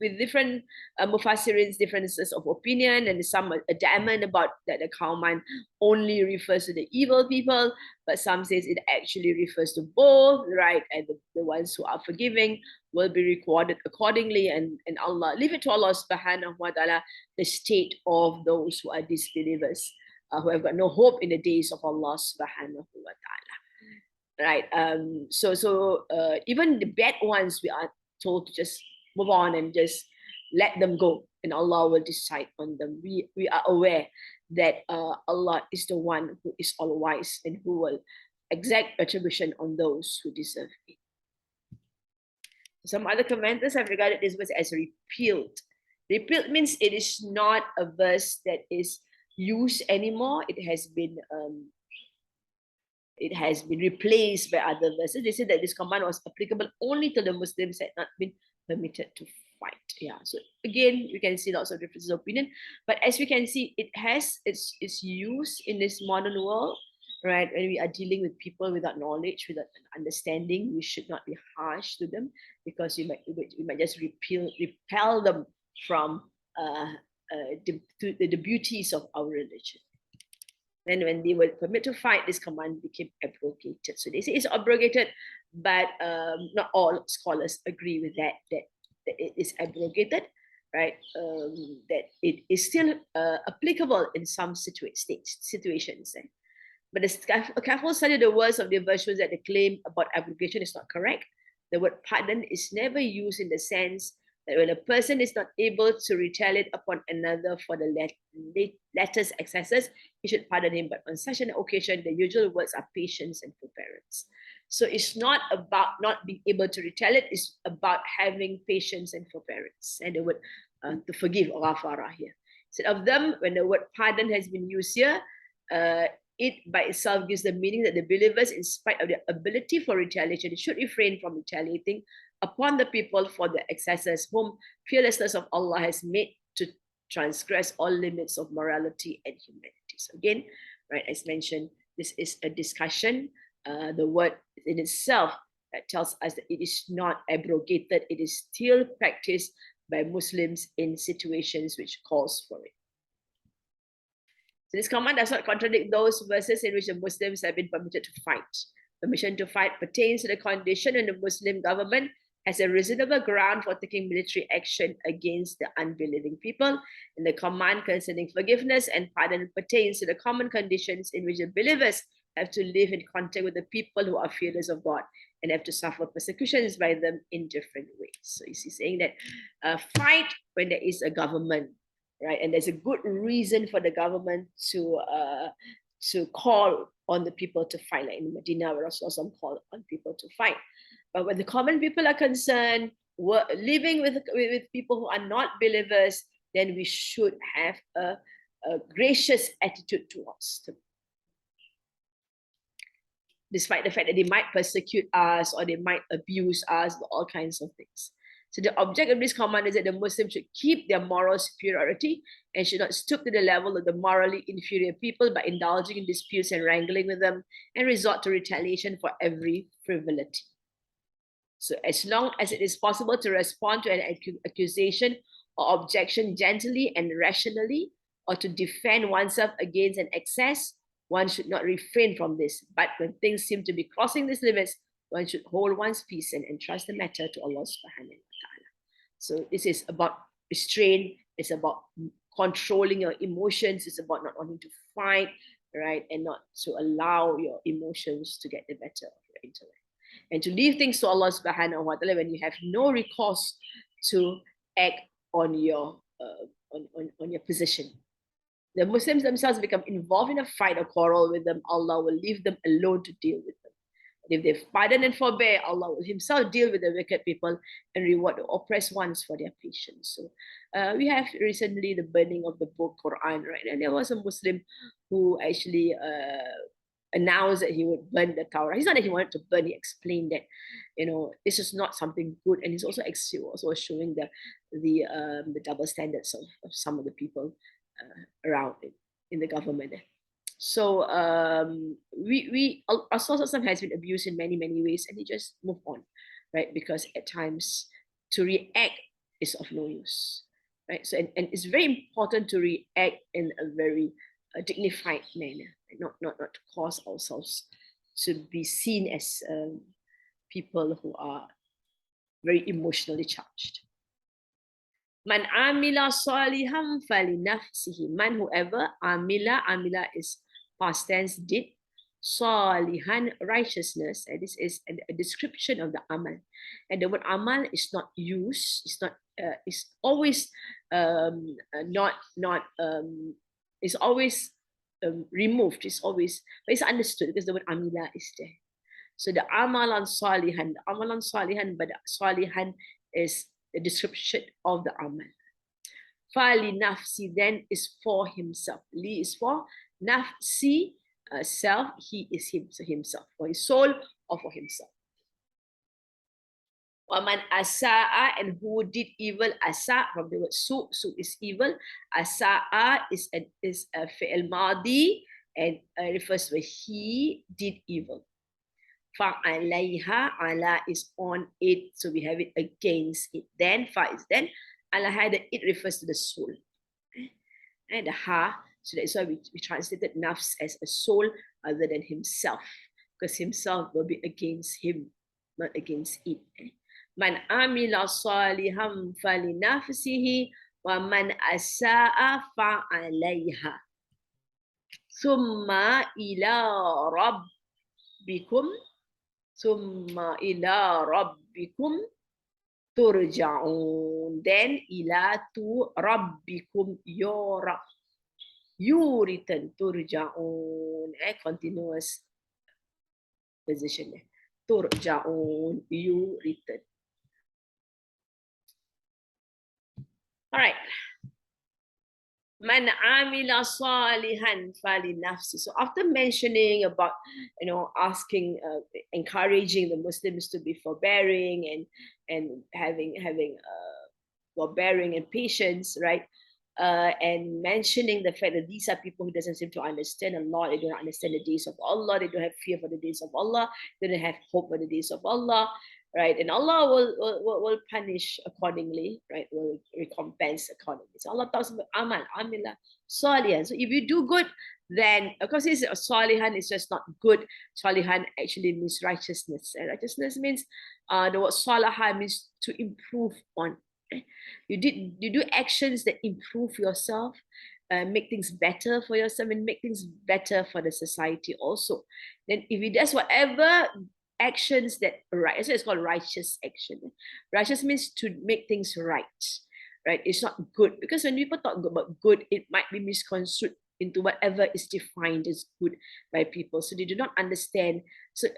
with different mufassirins, differences of opinion, and some are adamant about that the command only refers to the evil people, but some says it actually refers to both, right? And the ones who are forgiving will be recorded accordingly, and Allah, leave it to Allah subhanahu wa ta'ala, the state of those who are disbelievers, who have got no hope in the days of Allah subhanahu wa ta'ala. Right. So even the bad ones, we are told to just move on and just let them go, and Allah will decide on them. We are aware that Allah is the one who is all wise and who will exact retribution on those who deserve it. Some other commenters have regarded this verse as repealed. Repealed means it is not a verse that is used anymore. It has been replaced by other verses. They said that this command was applicable only to the Muslims, had not been permitted to fight. Yeah. So again, you can see lots of differences of opinion, but as we can see, it has its use in this modern world, right? When we are dealing with people without knowledge, without understanding, we should not be harsh to them, because you might just repel them from the beauties of our religion. Then when they were permitted to fight, this command became abrogated. So they say it's abrogated, but not all scholars agree with that it is abrogated, right? That it is still applicable in some situations. But a careful study of the words of the verse shows that the claim about abrogation is not correct. The word pardon is never used in the sense that when a person is not able to retaliate upon another for the latter's excesses, he should pardon him. But on such an occasion, the usual words are patience and forbearance. So it's not about not being able to retaliate, it's about having patience and forbearance. And the word to forgive, ghafara here. Instead of them, when the word pardon has been used here, it by itself gives the meaning that the believers, in spite of their ability for retaliation, should refrain from retaliating upon the people for the excesses whom fearlessness of Allah has made to transgress all limits of morality and humanity. So again, right, as mentioned, this is a discussion. The word in itself that tells us that it is not abrogated, it is still practiced by Muslims in situations which calls for it. So this command does not contradict those verses in which the Muslims have been permitted to fight. Permission to fight pertains to the condition when the Muslim government has a reasonable ground for taking military action against the unbelieving people. And the command concerning forgiveness and pardon pertains to the common conditions in which the believers have to live in contact with the people who are fearless of God and have to suffer persecutions by them in different ways. So he's saying that fight when there is a government, right? And there's a good reason for the government to call on the people to fight, like in Medina, where Rasulullah called on people to fight. But when the common people are concerned, living with people who are not believers, then we should have a gracious attitude towards them, despite the fact that they might persecute us or they might abuse us, all kinds of things. So the object of this command is that the Muslims should keep their moral superiority and should not stoop to the level of the morally inferior people by indulging in disputes and wrangling with them and resort to retaliation for every frivolity. So as long as it is possible to respond to an accusation or objection gently and rationally, or to defend oneself against an excess, one should not refrain from this. But when things seem to be crossing these limits, one should hold one's peace and entrust the matter to Allah subhanahu wa ta'ala. So this is about restraint, it's about controlling your emotions, it's about not wanting to fight, right? And not to allow your emotions to get the better of your intellect. And to leave things to Allah subhanahu wa ta'ala when you have no recourse to act on your position. The Muslims themselves become involved in a fight or quarrel with them, Allah will leave them alone to deal with them. And if they pardon and forbear, Allah will himself deal with the wicked people and reward the oppressed ones for their patience. So we have recently the burning of the book Quran, right? And there was a Muslim who actually announced that he would burn the Torah. He's not that he wanted to burn, he explained that, this is not something good. And he's also showing the double standards of some of the people around in the government. So Rasulullah has been abused in many, many ways, and he just moved on, right? Because at times to react is of no use, right? So and it's very important to react in a very dignified manner, not to cause ourselves to be seen as people who are very emotionally charged. Man amila saliham falinafsihi. Man whoever amila is past tense did, salihan righteousness, and this is a description of the amal. And the word amal is not used, it's not it's always it's always removed, it's always, but it's understood because the word amila is there. So the amalan salihan, but the salihan is the description of the amal. Fali nafsi then is for himself. Li is for nafsi, self. He is him, so himself, for his soul or for himself. Waman asa'a, and who did evil. Asa from the word su is evil. Asa'a is a fi'il madi and refers to he did evil. Fa'alayha, ala is on it, so we have it against it. Then fa is then, alaha, the it refers to the soul. And the ha, so that's why we translated nafs as a soul other than himself, because himself will be against him, not against it. Man amila saliham fali nafsihi wa man asa'a fa'alayha. Summa ila rabbikum Summa ila rabbikum turja'un. Then ila to rabbikum, your Rabb. You return, turja'un. Continuous position. Turja'un, you return. All right. Man amila salihan fali nafsi. So after mentioning about, asking, encouraging the Muslims to be forbearing and having forbearing and patience, right? And mentioning the fact that these are people who doesn't seem to understand Allah. They don't understand the days of Allah. They don't have fear for the days of Allah. They don't have hope for the days of Allah. Right, and Allah will punish accordingly, right? Will recompense accordingly. So Allah talks about amal, amila, salihan. So if you do good, then of course this salihan is just not good. Salihan actually means righteousness, and righteousness means the word salaha means to improve on. You do actions that improve yourself, make things better for yourself and make things better for the society also. Then if he does whatever actions that right, so it's called righteous action. Righteous means to make things right. Right? It's not good, because when people talk about good, it might be misconstrued into whatever is defined as good by people. So they do not understand. So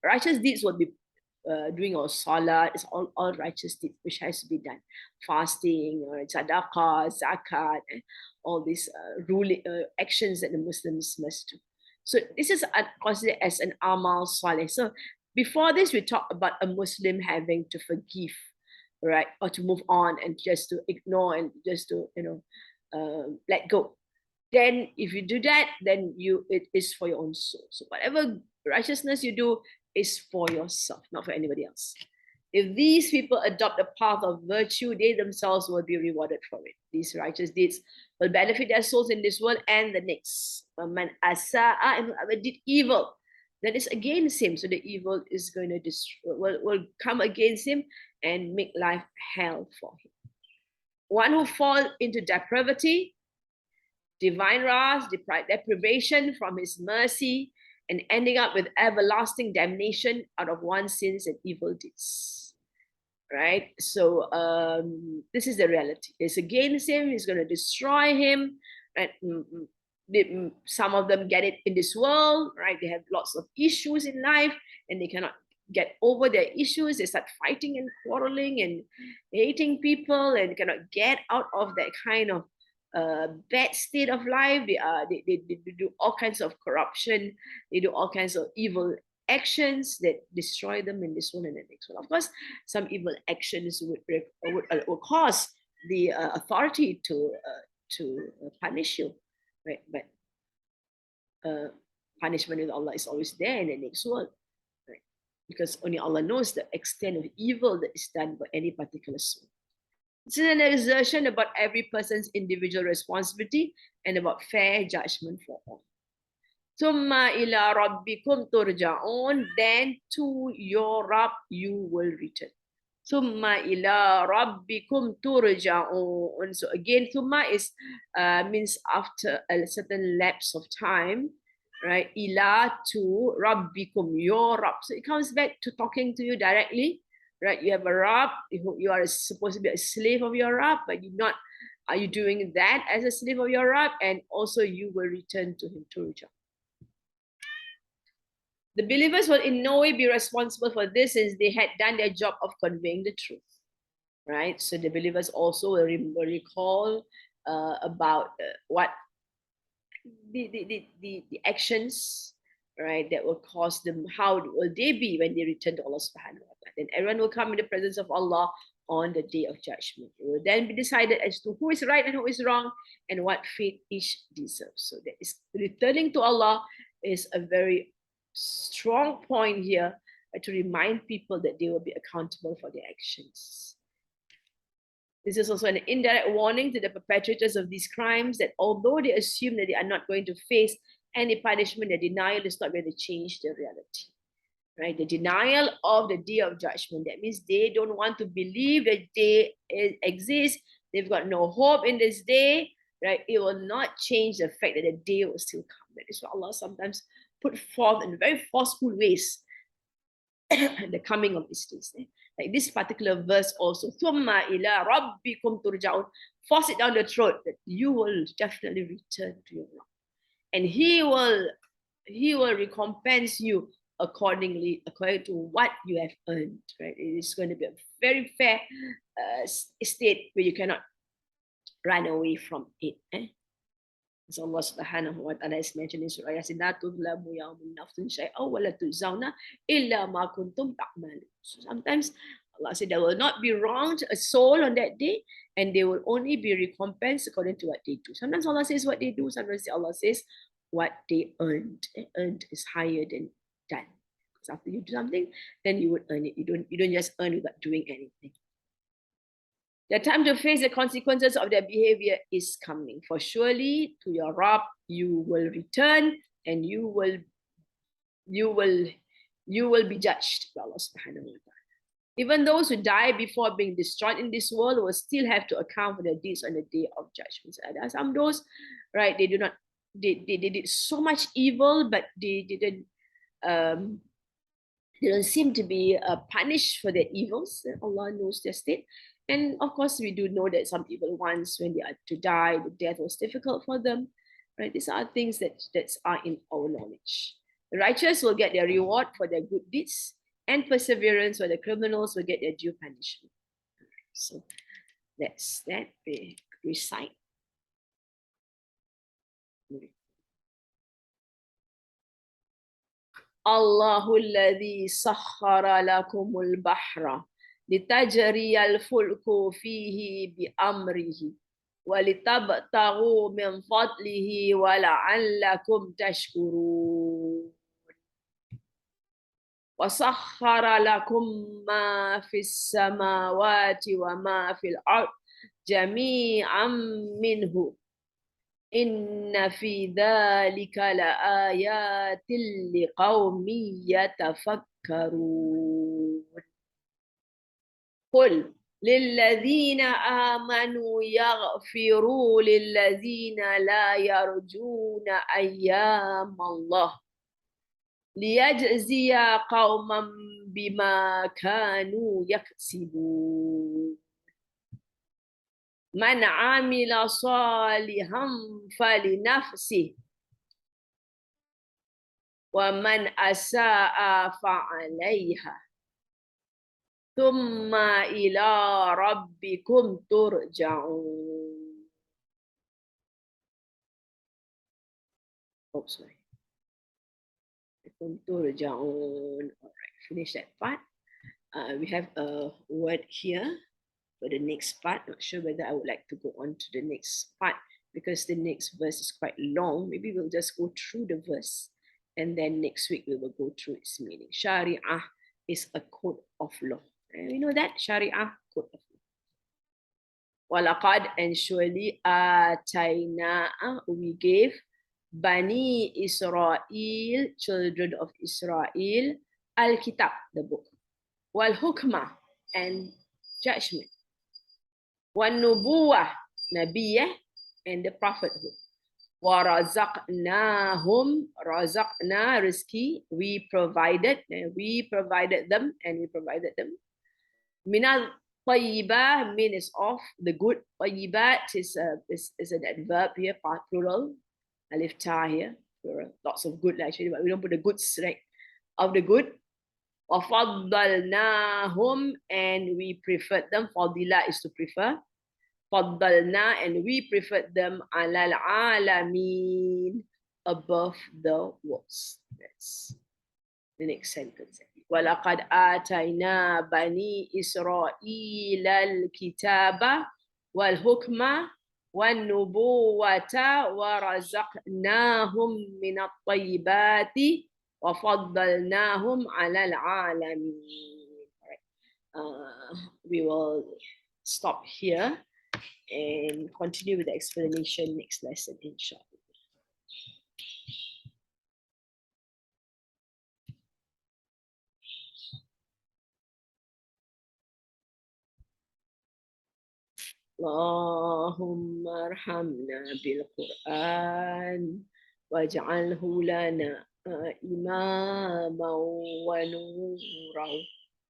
righteous deeds will be doing our salah, it's all righteous deeds which has to be done. Fasting, or sadaqah, zakat, all these ruling actions that the Muslims must do. So this is considered as an amal saleh. So before this, we talked about a Muslim having to forgive, right, or to move on and just to ignore and just to let go. Then if you do that, then it is for your own soul. So whatever righteousness you do is for yourself, not for anybody else. If these people adopt the path of virtue, they themselves will be rewarded for it. These righteous deeds will benefit their souls in this world and the next. Man asa'a, and whoever did evil, then it's against him. So the evil is going to will come against him and make life hell for him. One who falls into depravity, divine wrath, deprivation from his mercy, and ending up with everlasting damnation out of one's sins and evil deeds. Right? So this is the reality. It's against him, he's going to destroy him. Right? Some of them get it in this world, right? They have lots of issues in life and they cannot get over their issues. They start fighting and quarreling and hating people and cannot get out of that kind of bad state of life. They do all kinds of corruption. They do all kinds of evil actions that destroy them in this one and the next one. Of course, some evil actions would cause the authority to punish you, right? But punishment with Allah is always there in the next world, right? Because only Allah knows the extent of evil that is done by any particular soul. This is an exertion about every person's individual responsibility and about fair judgment for all. Thumma ila rabbikum turja'un, then to your Rabb you will return. Thumma ila rabbikum turja'un. So again, thumma is means after a certain lapse of time, right? Ila to rabbikum, your Rabb. So it comes back to talking to you directly. Right, you have a Rabb, you are supposed to be a slave of your Rabb, but you're not. Are you doing that as a slave of your Rabb? And also you will return to him, turja. The believers will in no way be responsible for this, since they had done their job of conveying the truth. Right, so the believers also will recall about what the actions, right, that will cause them, how will they be when they return to Allah subhanahu wa ta'ala. Then everyone will come in the presence of Allah on the day of judgment. It will then be decided as to who is right and who is wrong and what fate each deserves. So that is, returning to Allah is a very strong point here to remind people that they will be accountable for their actions. This is also an indirect warning to the perpetrators of these crimes that although they assume that they are not going to face any punishment, the denial is not going to change the reality. Right? The denial of the day of judgment. That means they don't want to believe that day exists. They've got no hope in this day. Right? It will not change the fact that the day will still come. That is what Allah sometimes put forth in very forceful ways the coming of these days. Like this particular verse also, Thumma ila rabbikum turja'un, force it down the throat that you will definitely return to your Lord. And he will recompense you according to what you have earned. Right? It is going to be a very fair state where you cannot run away from it. As Allah subhanahu wa ta'ala is mentioned in Surah Yasin, la tudlamu yawmun nafsun shay'aw wa la tujzawna illa ma kuntum ta'malun. So sometimes Allah said there will not be wronged a soul on that day, and they will only be recompensed according to what they do. Sometimes Allah says what they do, sometimes Allah says what they earned. Earned is higher than done. Because after you do something, then you would earn it. You don't just earn without doing anything. The time to face the consequences of their behavior is coming. For surely to your Rabb you will return, and you will be judged by Allah subhanahu wa ta'ala. Even those who die before being destroyed in this world will still have to account for their deeds on the day of judgment. There are some those, right, they do not, they did so much evil, but um, they don't seem to be punished for their evils. Allah knows their state. And of course, we do know that some people once when they are to die, the death was difficult for them. Right? These are things that are in our knowledge. The righteous will get their reward for their good deeds, and perseverance, where the criminals will get their due punishment. So that's that. We recite. الله الذي سخر لكم البحر لتجري الفلك فيه بأمره ولتبتغوا من فضله ولعلكم تشكرون وسخر لكم ما في السماوات وما في الأرض جميعا منه إن في ذلك لآيات لقوم يتفكرون قل للذين آمنوا يغفروا للذين لا يرجون أيام الله ليجزي قوما بما كانوا يكسبون من عمل صالحا فلنفسه ومن أساء فعليها ثم إلى ربكم ترجعون. Oh, sorry. ترجعون. All right, finish that part. We have a word here for the next part. Not sure whether I would like to go on to the next part because the next verse is quite long. Maybe we'll just go through the verse and then next week we will go through its meaning. Shari'ah is a code of law. And we know that Shari'ah, code of law. Walaqad, and surely atayna, we gave Bani Israel, children of Israel, al-kitab, the book, wal-hukmah, and judgment, wal-nubuwah, nabiyah, and the prophethood, warazaqnahum, razaqna, rizki, we provided them, and we provided them, minal tayyibah, means of the good. Tayyibat is an adverb here, plural, alif ta here, plural. Lots of good actually, but we don't put the goods, right, of the good. وَفَضَّلْنَاهُمْ, and we preferred them. Fadila is to prefer. فَضَّلْنَا, and we preferred them عَلَى الْعَالَمِينَ, above the worlds. That's the next sentence. وَلَقَدْ آتَيْنَا بَنِي إِسْرَائِيلَ الْكِتَابَ وَالْحُكْمَ وَالنُّبُوَّةَ وَرَزَقْنَاهُمْ مِنَ الطَّيِّبَاتِ وَفَضَّلْنَاهُمْ عَلَى الْعَالَمِينَ. We will stop here and continue with the explanation next lesson, inshallah. اللهم ارحمنا بالقرآن واجعله لنا إماما ونورا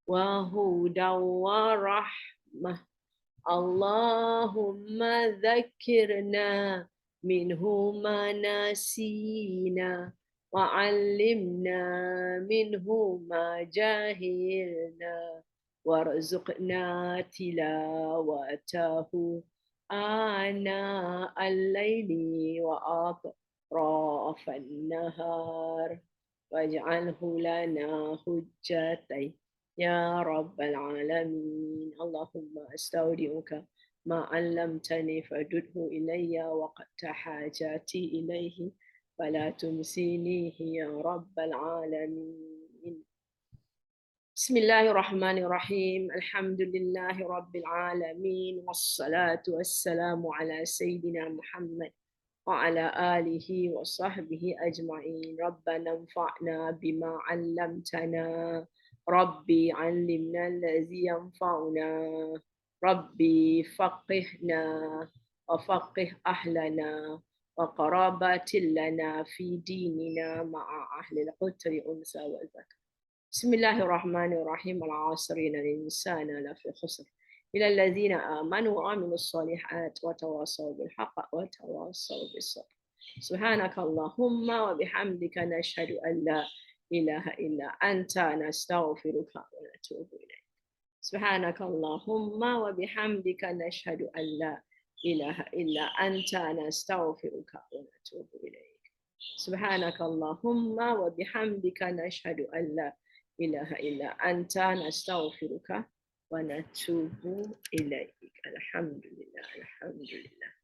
وهدى ورحمة. اللهم ذكرنا منه ما نسينا وعلمنا منه ما جهلنا وارزقنا تلاوته آناء الليل وأطراف النهار واجعله لنا حجتين يا رب العالمين. اللهم أستودعك ما علمتني فردده إلي وقت حاجاتي إليه فلا تنسينيه يا رب العالمين. بسم الله الرحمن الرحيم. الحمد لله رب العالمين والصلاة والسلام على سيدنا محمد وعلى آله وصحبه أجمعين. ربنا انفعنا بما علمتنا ربي علمنا الذي ينفعنا ربي فقهنا وفقه أهلنا وقرابات لنا في ديننا مع أهل العتر أنثى وذكر. بسم الله الرحمن الرحيم. العصر إن الإنسان لفي خسر إلى الذين آمنوا وعملوا الصالحات وتواصوا بالحق وتواصوا بالصبر. سبحانك اللهم وبحمدك نشهد أن لا إله إلا أنت نستغفرك ونتوب إليك. سبحانك اللهم وبحمدك نشهد أن لا إله إلا أنت نستغفرك ونتوب إليك. سبحانك اللهم وبحمدك نشهد أن لا إله إلا أنت نستغفرك ونتوب إليك. الحمد لله الحمد لله.